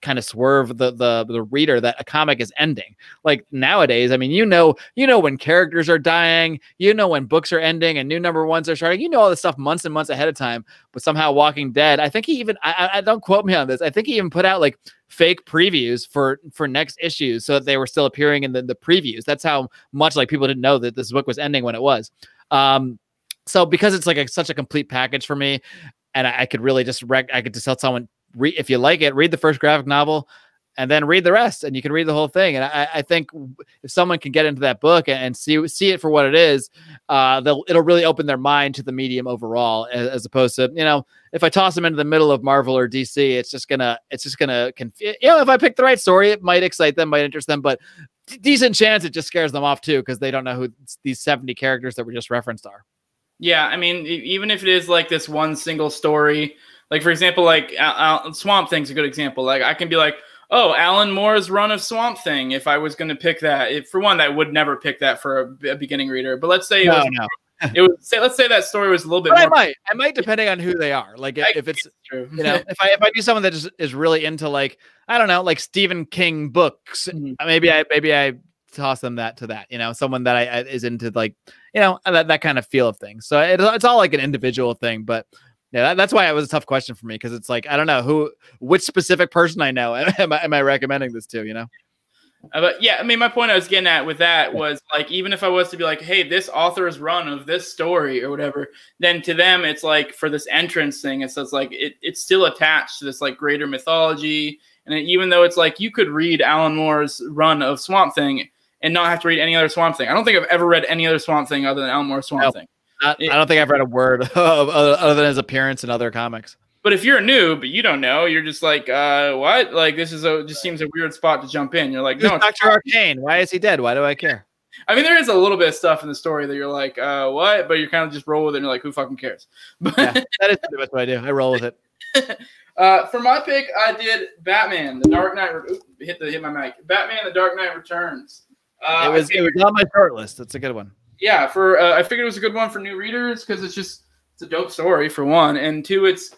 kind of swerve the reader that a comic is ending? Like nowadays, I mean, you know when characters are dying, you know when books are ending and new number ones are starting, you know all this stuff months and months ahead of time. But somehow Walking Dead, I think he even, I don't quote me on this, I think he even put out like fake previews for next issues so that they were still appearing in the previews. That's how much like people didn't know that this book was ending when it was. So because it's like such a complete package for me, and I could really just I could just tell someone, if you like it, read the first graphic novel and then read the rest, and you can read the whole thing. And I think if someone can get into that book and see it for what it is, it'll really open their mind to the medium overall, as opposed to, if I toss them into the middle of Marvel or DC, it's just gonna confuse. If I pick the right story, it might excite them, might interest them, but decent chance it just scares them off too, because they don't know who these 70 characters that were just referenced are. Yeah, I mean, even if it is like this one single story, like for example, like Swamp Thing's a good example. Like I can be like, oh, Alan Moore's run of Swamp Thing. If I was going to pick that, for one, I would never pick that for a beginning reader. But let's say let's say that story was a little bit. But more I might, depending on who they are. Like if it's true, if I do someone that is really into like, I don't know, like Stephen King books, maybe I toss them to that, someone that I is into like, that kind of feel of things. So it's all like an individual thing, but yeah, that's why it was a tough question for me, because it's like, I don't know which specific person I know am I recommending this to, But yeah, I mean, my point I was getting at with that was like, even if I was to be like, hey, this author's run of this story or whatever, then to them, it's like for this entrance thing, it's like, it's still attached to this like greater mythology. And even though it's like, you could read Alan Moore's run of Swamp Thing and not have to read any other Swamp Thing. I don't think I've ever read any other Swamp Thing other than Alan Moore's Swamp Thing. I don't think I've read a word other than his appearance in other comics. But if you're a noob, you don't know. You're just like, what? Like, this is just seems a weird spot to jump in. You're like, no, Dr. Arcane. Why is he dead? Why do I care? I mean, there is a little bit of stuff in the story that you're like, what? But you're kind of just roll with it and you're like, who fucking cares? But yeah, that is pretty much what I do. I roll with it. For my pick, I did Batman, The Dark Knight. Hit my mic. Batman, The Dark Knight Returns. It was on my short list. It's a good one. Yeah, I figured it was a good one for new readers because it's a dope story for one, and two, it's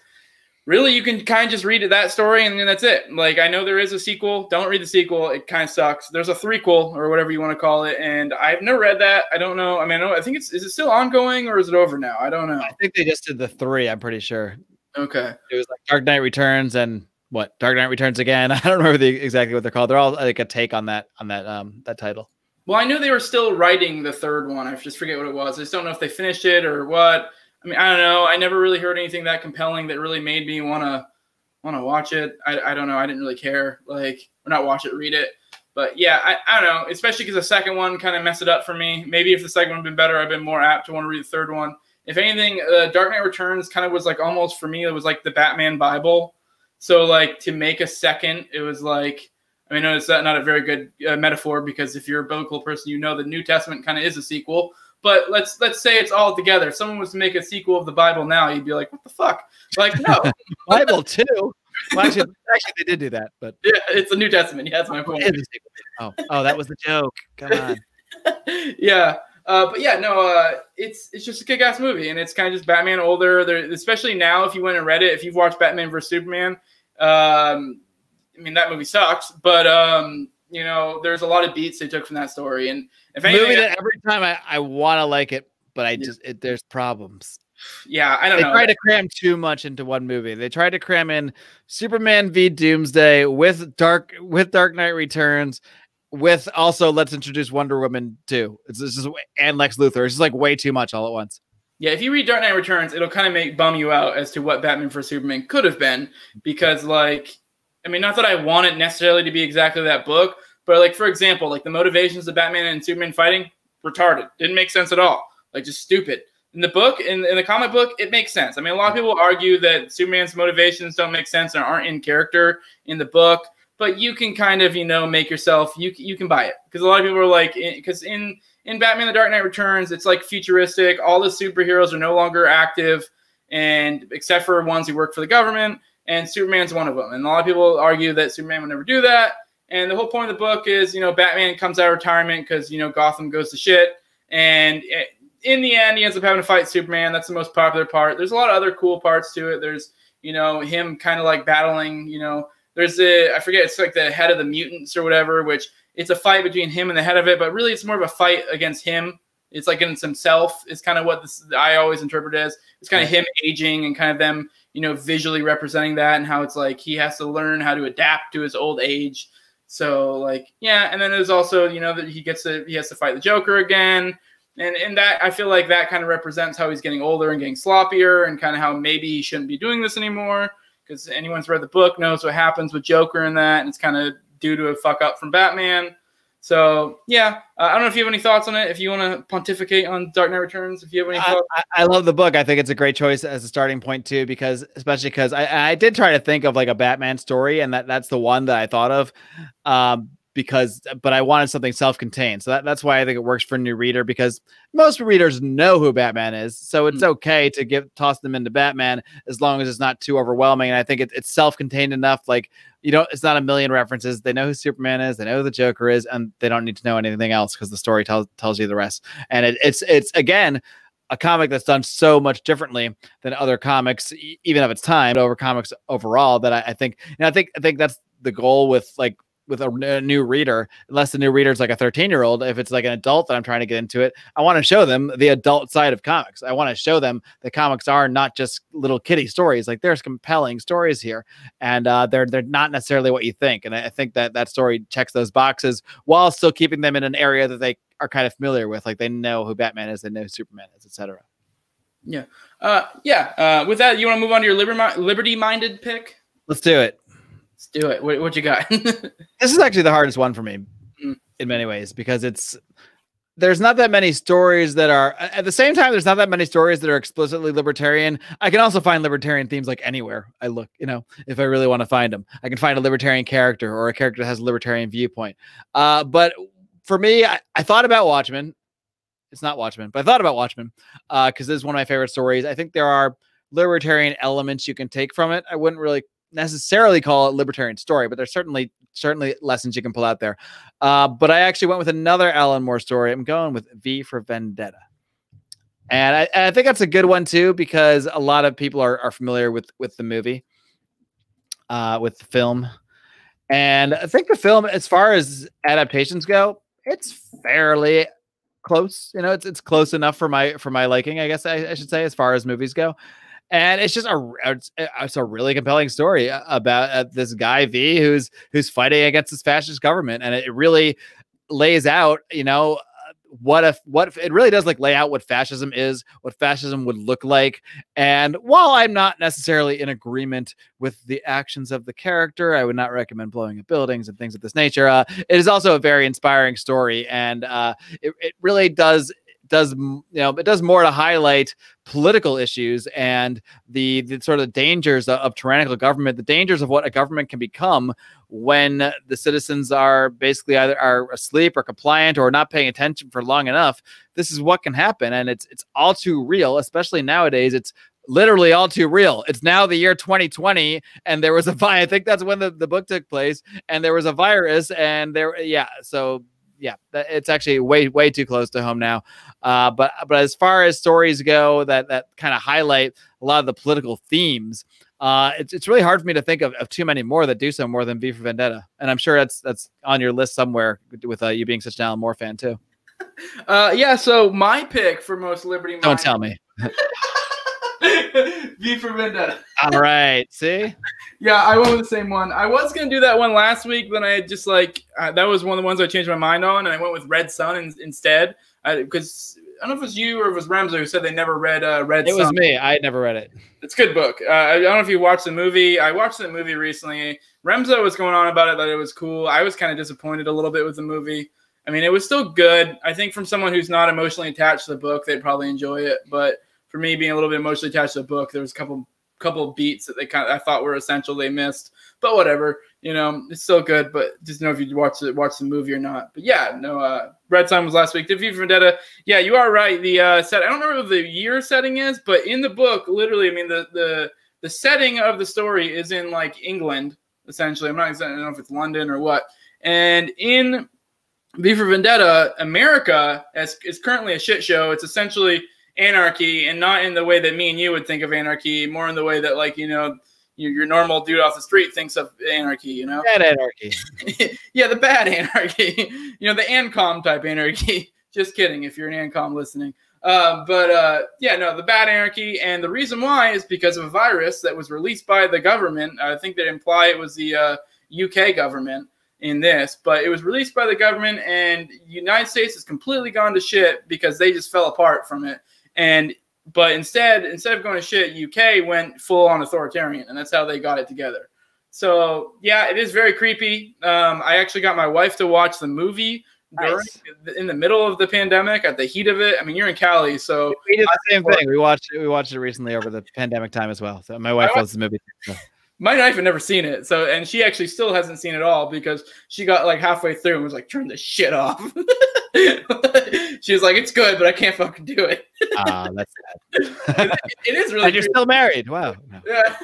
really, you can kind of just read that story and then that's it. Like, I know there is a sequel. Don't read the sequel. It kind of sucks. There's a threequel or whatever you want to call it, and I've never read that. I don't know. I mean, I think is it still ongoing or is it over now? I don't know. I think they just did the 3. I'm pretty sure. Okay. It was like Dark Knight Returns and what? Dark Knight Returns again. I don't remember exactly what they're called. They're all like a take on that title. Well, I knew they were still writing the 3rd one. I just forget what it was. I just don't know if they finished it or what. I mean, I don't know. I never really heard anything that compelling that really made me want to watch it. I don't know. I didn't really care. Like, or not watch it, read it. But yeah, I don't know. Especially because the 2nd one kind of messed it up for me. Maybe if the 2nd one had been better, I'd been more apt to want to read the 3rd one. If anything, Dark Knight Returns kind of was like almost, for me, it was like the Batman Bible. So like to make a 2nd, it was like, I mean, it's not a very good metaphor, because if you're a biblical person, you know the New Testament kind of is a sequel. But let's say it's all together. If someone was to make a sequel of the Bible now, you'd be like, what the fuck? Like, no. Bible too? Well, actually, they did do that. But yeah, it's the New Testament. Yeah, that's my point. Oh, that was the joke. Come on. Yeah. But yeah, no, it's just a kick-ass movie, and it's kind of just Batman older. Especially now, if you went and read it, if you've watched Batman vs. Superman, I mean, that movie sucks, but there's a lot of beats they took from that story. And if anything, movie that every time I want to like it, but there's problems. Yeah, I don't know. They tried to cram too much into one movie. They tried to cram in Superman v Doomsday with Dark Knight Returns, with also let's introduce Wonder Woman too. It's just and Lex Luthor. It's just like way too much all at once. Yeah, if you read Dark Knight Returns, it'll kind of bum you out as to what Batman vs Superman could have been, because like, I mean, not that I want it necessarily to be exactly that book, but like, for example, like the motivations of Batman and Superman fighting, retarded, didn't make sense at all, like just stupid. In the book, in the comic book, it makes sense. I mean, a lot of people argue that Superman's motivations don't make sense and aren't in character in the book, but you can kind of, you know, make yourself, you can buy it, because a lot of people are like, because in Batman The Dark Knight Returns, it's like futuristic. All the superheroes are no longer active, and except for ones who work for the government, and Superman's one of them. And a lot of people argue that Superman would never do that. And the whole point of the book is, you know, Batman comes out of retirement because, you know, Gotham goes to shit. And in the end, he ends up having to fight Superman. That's the most popular part. There's a lot of other cool parts to it. There's, you know, him kind of like battling, you know, there's I forget, it's like the head of the mutants or whatever, which it's a fight between him and the head of it, but really it's more of a fight against him. It's like against himself is kind of what I always interpret as. It's kind of him aging and kind of them, you know, visually representing that, and how it's like he has to learn how to adapt to his old age. So like, yeah. And then there's also, you know, that he has to fight the Joker again. And that, I feel like that kind of represents how he's getting older and getting sloppier, and kind of how maybe he shouldn't be doing this anymore, because anyone's read the book knows what happens with Joker in that, and it's kind of due to a fuck up from Batman. So yeah, I don't know if you have any thoughts on it. If you want to pontificate on Dark Knight Returns, if you have any thoughts. I love the book. I think it's a great choice as a starting point too, because especially because I did try to think of like a Batman story, and that's the one that I thought of. But I wanted something self-contained. So that's why I think it works for a new reader, because most readers know who Batman is. So it's okay to toss them into Batman as long as it's not too overwhelming. And I think it's self-contained enough. Like, you know, it's not a million references. They know who Superman is. They know who the Joker is, and they don't need to know anything else because the story tells you the rest. And it's again, a comic that's done so much differently than other comics, even of its time, over comics overall, that I think, and I think that's the goal with a new reader, unless the new reader is like a 13-year-old. If it's like an adult that I'm trying to get into it, I want to show them the adult side of comics. I want to show them that comics are not just little kiddie stories. Like, there's compelling stories here, and they're not necessarily what you think. And I think that story checks those boxes while still keeping them in an area that they are kind of familiar with. Like, they know who Batman is, they know who Superman is, etc. Yeah. With that, you want to move on to your liberty-minded pick? Let's do it. Let's do it. What you got? This is actually the hardest one for me in many ways, because there's not that many stories that are, at the same time, there's not that many stories that are explicitly libertarian. I can also find libertarian themes like anywhere I look, you know, if I really want to find them. I can find a libertarian character or a character that has a libertarian viewpoint. But for me, I thought about Watchmen. It's not Watchmen, but I thought about Watchmen because this is one of my favorite stories. I think there are libertarian elements you can take from it. I wouldn't really necessarily call it libertarian story, but there's certainly lessons you can pull out there. But I actually went with another Alan Moore story. I'm going with V for Vendetta. And I think that's a good one too, because a lot of people are familiar with the movie, with the film. And I think the film, as far as adaptations go, it's fairly close. You know, it's close enough for my liking, I guess I should say, as far as movies go. And it's just it's a really compelling story about this guy V who's fighting against this fascist government, and it really lays out, you know, what it really does, like, lay out what fascism is, what fascism would look like. And while I'm not necessarily in agreement with the actions of the character, I would not recommend blowing up buildings and things of this nature. It is also a very inspiring story, and it really does it does more to highlight political issues and the sort of dangers of tyrannical government, the dangers of what a government can become when the citizens are basically either are asleep or compliant or not paying attention for long enough. This is what can happen, and it's all too real, especially nowadays. It's literally all too real. It's now the year 2020, and there was I think that's when the book took place, and there was a virus, and so yeah, it's actually way too close to home now. But as far as stories go that kind of highlight a lot of the political themes, it's really hard for me to think of too many more that do so more than V for Vendetta. And I'm sure that's on your list somewhere, with you being such an Alan Moore fan too. Yeah. So my pick for most liberty-minded. Don't tell me. V for Vendetta. All right. See? Yeah, I went with the same one. I was going to do that one last week, then I just like, that was one of the ones I changed my mind on, and I went with Red Sun instead. Because I don't know if it was you or if it was Remza who said they never read Red Sun. It was me. I had never read it. It's a good book. I don't know if you watched the movie. I watched the movie recently. Remza was going on about it, that it was cool. I was kind of disappointed a little bit with the movie. I mean, it was still good. I think from someone who's not emotionally attached to the book, they'd probably enjoy it. But for me, being a little bit emotionally attached to the book, there was a couple of beats that I thought were essential they missed. But whatever, you know, it's still good. But just know if you watch the movie or not. But yeah, no. Red Sun was last week. V for Vendetta. Yeah, you are right. The set. I don't remember what the year setting is, but in the book, literally, I mean, the setting of the story is in like England, essentially. I don't know if it's London or what. And in V for Vendetta, America is currently a shit show. It's essentially anarchy, and not in the way that me and you would think of anarchy, more in the way that, like, you know, your normal dude off the street thinks of anarchy, you know? Bad anarchy. Yeah, the bad anarchy. You know, the ANCOM type anarchy. Just kidding if you're an ANCOM listening. Yeah, no, the bad anarchy. And the reason why is because of a virus that was released by the government. I think they imply it was the UK government in this, but it was released by the government, and the United States has completely gone to shit because they just fell apart from it. But instead of going to shit, UK went full on authoritarian, and that's how they got it together. So yeah, it is very creepy. I actually got my wife to watch the movie in the middle of the pandemic, at the heat of it. I mean, you're in Cali, so we did the same thing. We watched it recently over the pandemic time as well. So my wife loves the movie. So. My wife had never seen it, and she actually still hasn't seen it all because she got like halfway through and was like, "Turn this shit off." She was like, "It's good, but I can't fucking do it." That's sad. It is really. And you're still married? Wow. No. Yeah.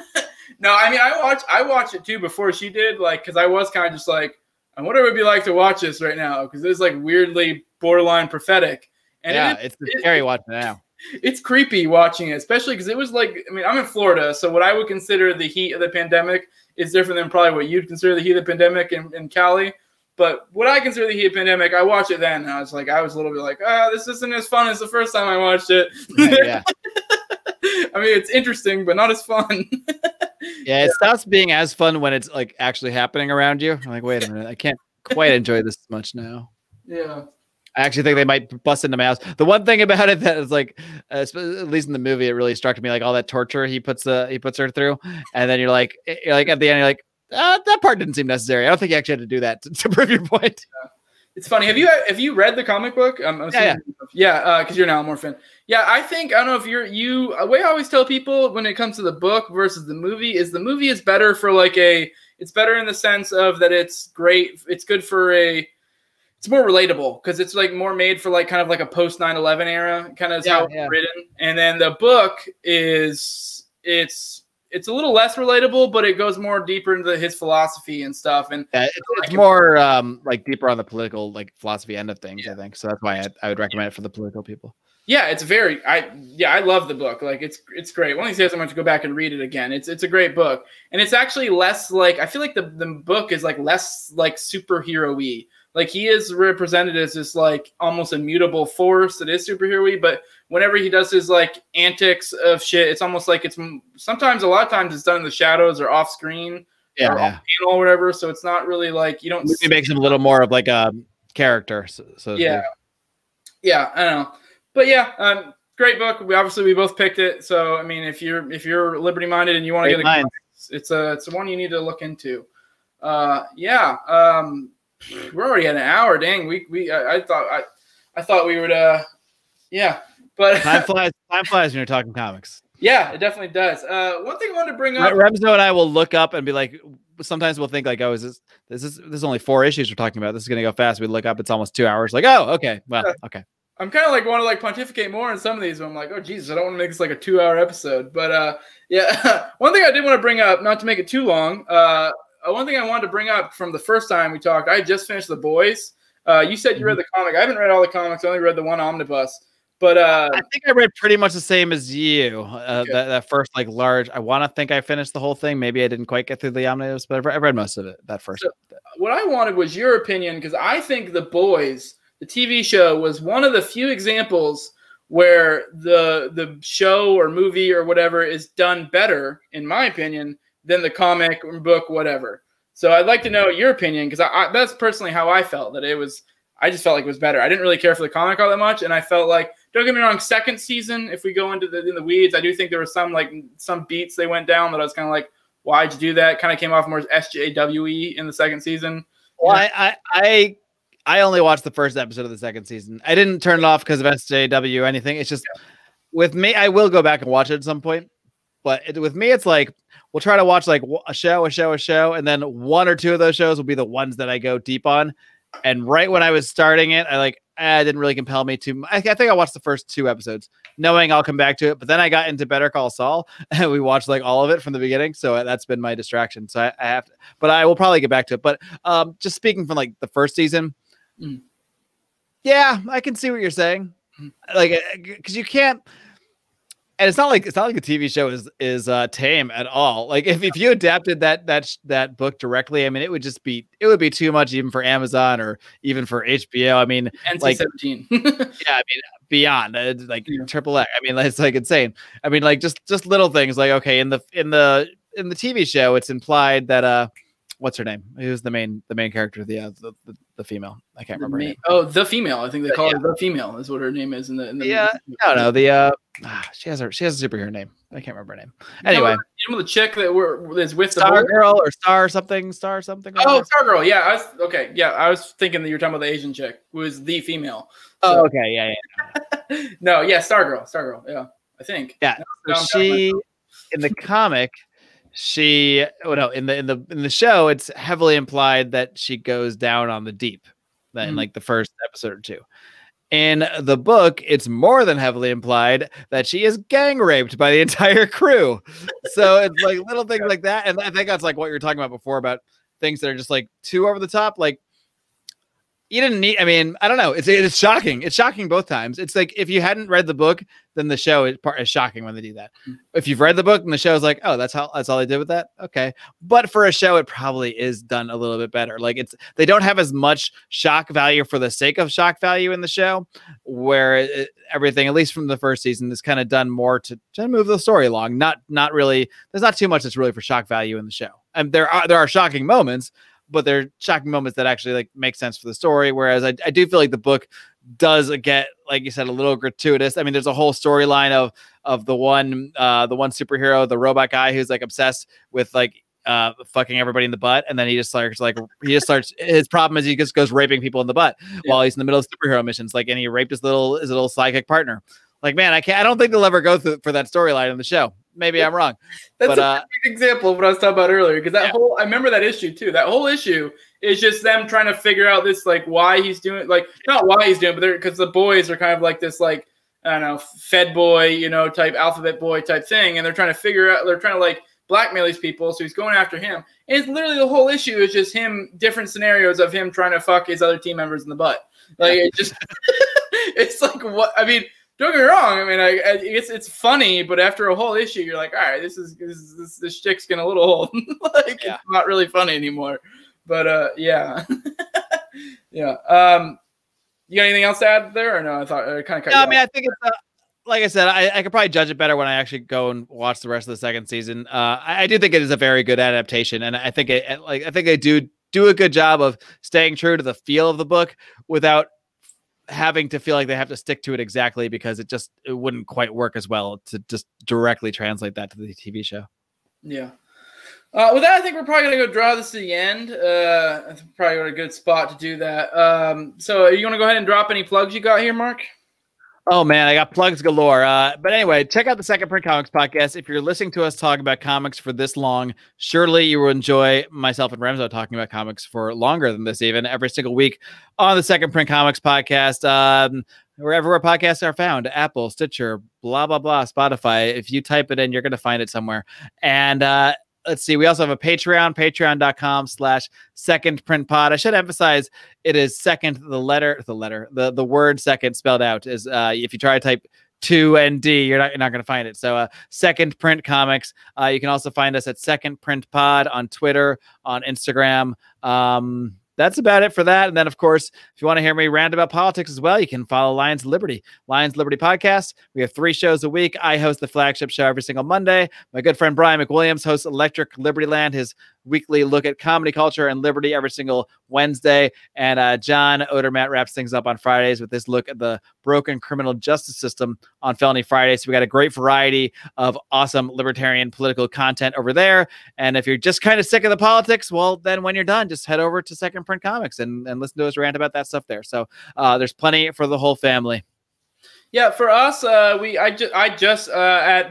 No, I mean, I watched it too before she did, like, because I was kind of just like, I wonder what it'd be like to watch this right now, because it's like weirdly borderline prophetic. And yeah, it's scary watching it now. It's creepy watching it, especially because it was like, I mean, I'm in Florida, so what I would consider the heat of the pandemic is different than probably what you'd consider the heat of the pandemic in Cali. But what I consider the heat of the pandemic, I watched it then, and I was a little bit like, this isn't as fun as the first time I watched it. Yeah. I mean, it's interesting, but not as fun. Yeah, it stops being as fun when it's like actually happening around you. I'm like, wait a minute, I can't quite enjoy this much now. Yeah. I actually think they might bust into my house. The one thing about it that is like, at least in the movie, it really struck me, like all that torture he puts her through, and then you're like at the end, you're like, that part didn't seem necessary. I don't think you actually had to do that to prove your point. Yeah. It's funny. Have you read the comic book? Yeah, because you're now more fan. Yeah, I don't know if you. A way I always tell people when it comes to the book versus the movie is better for it's better in the sense of that it's great. It's good for it's more relatable because it's like more made for like kind of like a post 9/11 era kind of how it's written. And then the book it's a little less relatable, but it goes more deeper into his philosophy and stuff. And it's more like deeper on the political like philosophy end of things, I think. So that's why I would recommend it for the political people. Yeah, it's I love the book. Like it's great. One of these days I'm going to go back and read it again. It's a great book. And it's actually less like, I feel like the book is like less like superhero-y. Like he is represented as this like almost immutable force that is superhero-y, but whenever he does his like antics of shit, it's almost like it's sometimes a lot of times it's done in the shadows or off screen or off panel or whatever. So it's not really like you don't. It makes him a little more of like a character. So yeah, I don't know, but yeah, great book. We both picked it. So I mean, if you're liberty minded and you want to get a, it's one you need to look into. We're already at an hour. Dang, I thought we would but time flies when you're talking comics. Yeah, it definitely does. One thing I wanted to bring up, Remzo and I will look up and be like, sometimes we'll think like, oh, this is only 4 issues we're talking about. This is gonna go fast. We look up, it's almost 2 hours. Like, oh, okay, well, okay. I'm kind of like want to like pontificate more on some of these, but I'm like, oh Jesus, I don't want to make this like a 2-hour episode. But yeah, one thing I did want to bring up, not to make it too long, one thing I wanted to bring up from the first time we talked, I just finished The Boys. You said you read the comic. I haven't read all the comics. I only read the one omnibus. But I think I read pretty much the same as you. That first like large. I want to think I finished the whole thing. Maybe I didn't quite get through the omnibus, but I read most of it. That first. So what I wanted was your opinion because I think The Boys, the TV show, was one of the few examples where the show or movie or whatever is done better, in my opinion, than the comic or book, whatever. So I'd like to know your opinion, because that's personally how I felt, that it was. I just felt like it was better. I didn't really care for the comic all that much, and I felt like, don't get me wrong, second season, if we go into in the weeds, I do think there was some beats they went down that I was kind of like, why'd you do that? Kind of came off more SJWE in the second season. Well, I only watched the first episode of the second season. I didn't turn it off because of SJW or anything. It's just with me, I will go back and watch it at some point. But with me, it's like we'll try to watch like a show, and then one or two of those shows will be the ones that I go deep on. And right when I was starting it, I didn't really compel me to. I think I watched the first 2 episodes, knowing I'll come back to it. But then I got into Better Call Saul, and we watched like all of it from the beginning. So that's been my distraction. So I have to, but I will probably get back to it. But just speaking from like the first season, yeah, I can see what you're saying. Like, because you can't. And it's not like a TV show is tame at all. Like if you adapted that book directly, I mean, it would be too much even for Amazon or even for HBO. I mean, NC-17. Yeah, I mean, beyond triple X. I mean, it's like insane. I mean, like just little things like, okay, in the TV show, it's implied that what's her name? Who's the main character? The female. I can't remember. Her name. Oh, the female. I think they call her the female. Is what her name is in the yeah. No. She has a superhero name. I can't remember her name. Anyway, you know the chick that is with Star the Girl or Star something. Oh, Star Girl. Yeah, I was thinking that you were talking about the Asian chick who is the female. So. Oh, okay, yeah. No, yeah, Star Girl. Yeah, I think. Yeah, so she in the comic. In the show, it's heavily implied that she goes down on the deep in like the first episode or 2. In the book, it's more than heavily implied that she is gang raped by the entire crew. So it's like little things like that. And I think that's like what you were talking about before about things that are just like too over the top. Like you didn't need, I mean, I don't know. It's shocking. It's shocking both times. It's like, if you hadn't read the book, then the show is shocking when they do that. If you've read the book and the show is like, oh, that's all they did with that. Okay. But for a show, it probably is done a little bit better. Like they don't have as much shock value for the sake of shock value in the show, where everything, at least from the first season, is kind of done more to move the story along. Not really. There's not too much that's really for shock value in the show. And there are shocking moments, but they're shocking moments that actually like make sense for the story. Whereas I do feel like the book does get, like you said, a little gratuitous. I mean, there's a whole storyline of the one superhero, the robot guy, who's like obsessed with like fucking everybody in the butt, and then he just starts his problem is he just goes raping people in the butt while he's in the middle of superhero missions. Like, and he raped his little psychic partner. Like, man, I don't think they'll ever go for that storyline in the show. Maybe I'm wrong. That's a perfect example of what I was talking about earlier. Because I remember that issue too. That whole issue is just them trying to figure out this, like, why he's doing, like, not why he's doing it, but because the boys are kind of like this, like, I don't know, Fed boy, type alphabet boy type thing. And they're trying to like blackmail these people. So he's going after him. And it's literally the whole issue is just him, different scenarios of him trying to fuck his other team members in the butt. Like, it just, it's like, what, I mean, don't get me wrong. I mean, it's funny, but after a whole issue, you're like, all right, this chick's getting a little old. Like, it's not really funny anymore. But yeah, yeah. You got anything else to add there, or no? I thought I kind of cut you off. I mean, I think it's like I said, I could probably judge it better when I actually go and watch the rest of the second season. I do think it is a very good adaptation, and I think they do a good job of staying true to the feel of the book without having to feel like they have to stick to it exactly, because it wouldn't quite work as well to just directly translate that to the TV show. Yeah. With that, I think we're probably going to go draw this to the end. I think probably a good spot to do that. So you want to go ahead and drop any plugs you got here, Mark? Oh, man, I got plugs galore. But anyway, check out the Second Print Comics podcast. If you're listening to us talk about comics for this long, surely you will enjoy myself and Remzo talking about comics for longer than this, even every single week on the Second Print Comics podcast. Wherever our podcasts are found, Apple, Stitcher, blah, blah, blah, Spotify. If you type it in, you're going to find it somewhere. And let's see. We also have a Patreon, patreon.com/secondprintpod. I should emphasize it is second, the word second spelled out is if you try to type 2ND, you're not going to find it. So Second Print Comics. You can also find us at Second Print Pod on Twitter, on Instagram. that's about it for that. And then, of course, if you want to hear me rant about politics as well, you can follow Lions Liberty Podcast. We have 3 shows a week. I host the flagship show every single Monday. My good friend Brian McWilliams hosts Electric Liberty Land, his weekly look at comedy culture and liberty every single Wednesday. And John Odermatt wraps things up on Fridays with this look at the broken criminal justice system on Felony Friday. So we got a great variety of awesome libertarian political content over there. And if you're just kind of sick of the politics, well, then when you're done, just head over to Second Print Comics and listen to us rant about that stuff there. So there's plenty for the whole family. Yeah, for us, I just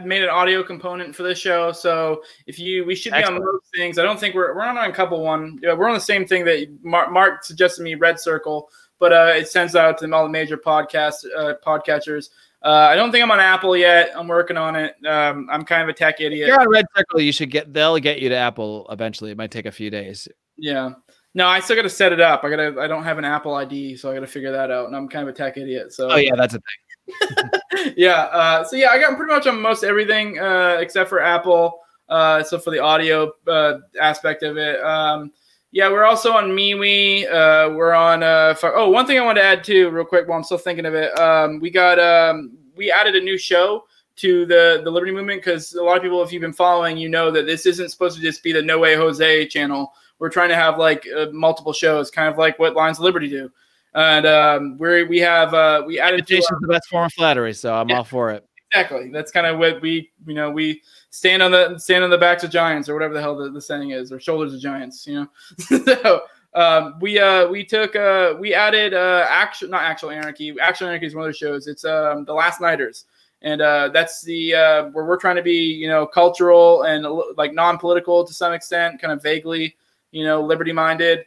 made an audio component for this show. So we should be on most things. I don't think we're on a couple one. Yeah, we're on the same thing that Mark suggested me, Red Circle, but it sends out to all the major podcatchers. I don't think I'm on Apple yet. I'm working on it. I'm kind of a tech idiot. If you're on Red Circle, they'll get you to Apple eventually. It might take a few days. Yeah. No, I still got to set it up. I don't have an Apple ID, so I got to figure that out. And I'm kind of a tech idiot. So. Oh yeah, that's a thing. Yeah. So yeah, I got pretty much on most everything except for Apple. So for the audio aspect of it. Yeah, we're also on MeWe. We're on. One thing I want to add too, real quick, while I'm still thinking of it. We added a new show to the Liberty Movement because a lot of people, if you've been following, you know that this isn't supposed to just be the No Way Jose channel. We're trying to have like multiple shows, kind of like what Lions of Liberty do. And we added the best form of flattery, so I'm all for it. Exactly. That's kind of what we stand on the backs of giants, or whatever the hell the saying is, or shoulders of giants, So we added not actual anarchy. Actual anarchy is one of those shows. It's the Last Nighters. And that's the where we're trying to be, cultural and like non-political to some extent, kind of vaguely, liberty-minded.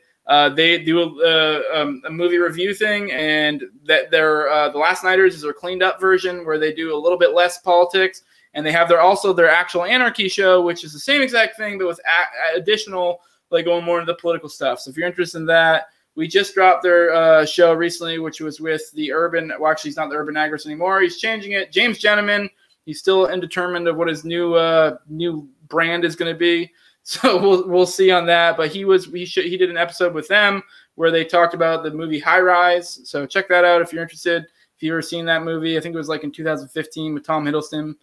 They do a movie review thing, and that the Last Nighters is their cleaned up version where they do a little bit less politics, and they have their actual anarchy show, which is the same exact thing but with additional, like, going more into the political stuff. So if you're interested in that, we just dropped their show recently, which was with the urban. Well, actually, he's not the urban agrist anymore. He's changing it. James Gentleman. He's still indeterminate of what his new brand is going to be. So we'll see on that. But he did an episode with them where they talked about the movie High Rise. So check that out if you're interested. If you've ever seen that movie, I think it was like in 2015 with Tom Hiddleston.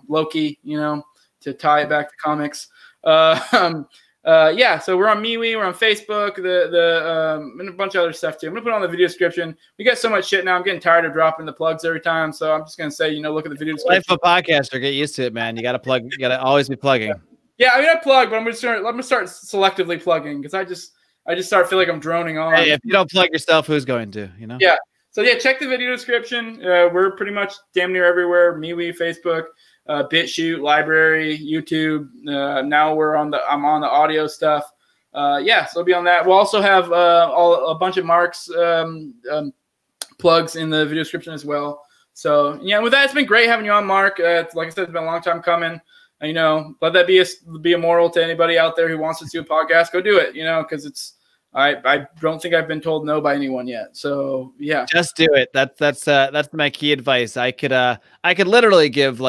Loki. To tie it back to comics. Yeah, so we're on MeWe, we're on Facebook, and a bunch of other stuff too. I'm gonna put it on the video description. We got so much shit now. I'm getting tired of dropping the plugs every time, so I'm just gonna say, look at the video description. Life of a podcaster, get used to it, man. You gotta plug. You gotta always be plugging. Yeah, I plug, but I'm gonna start selectively plugging because I just start feeling like I'm droning on. Hey, if you don't plug yourself, who's going to? Yeah. So yeah, check the video description. We're pretty much damn near everywhere: MeWe, Facebook. BitChute, Library, YouTube. Now I'm on the audio stuff. So I'll be on that. We'll also have a bunch of Mark's plugs in the video description as well. So yeah, with that, it's been great having you on, Mark. Like I said, it's been a long time coming. Let that be a moral to anybody out there who wants to do a podcast. Go do it. Because I don't think I've been told no by anyone yet. So yeah, just do it. That's my key advice. I could literally give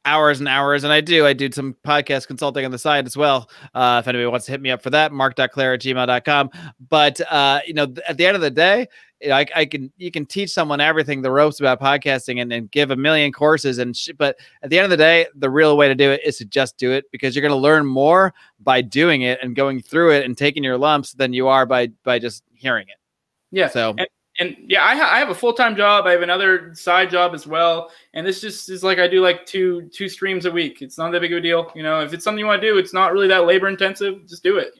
hours and hours, and I do some podcast consulting on the side as well. If anybody wants to hit me up for that, mark.clair@gmail.com. But at the end of the day, you can teach someone everything, the ropes about podcasting, and give a million courses but at the end of the day, the real way to do it is to just do it, because you're going to learn more by doing it and going through it and taking your lumps than you are by just hearing it. Yeah. So. And yeah, I have a full-time job. I have another side job as well. And this just is like I do like two streams a week. It's not that big of a deal. If it's something you want to do, it's not really that labor intensive. Just do it,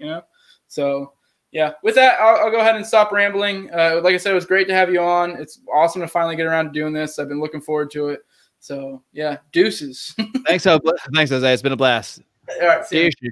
So yeah, with that, I'll go ahead and stop rambling. Like I said, it was great to have you on. It's awesome to finally get around to doing this. I've been looking forward to it. So yeah, deuces. Thanks, Jose. It's been a blast. All right, see you.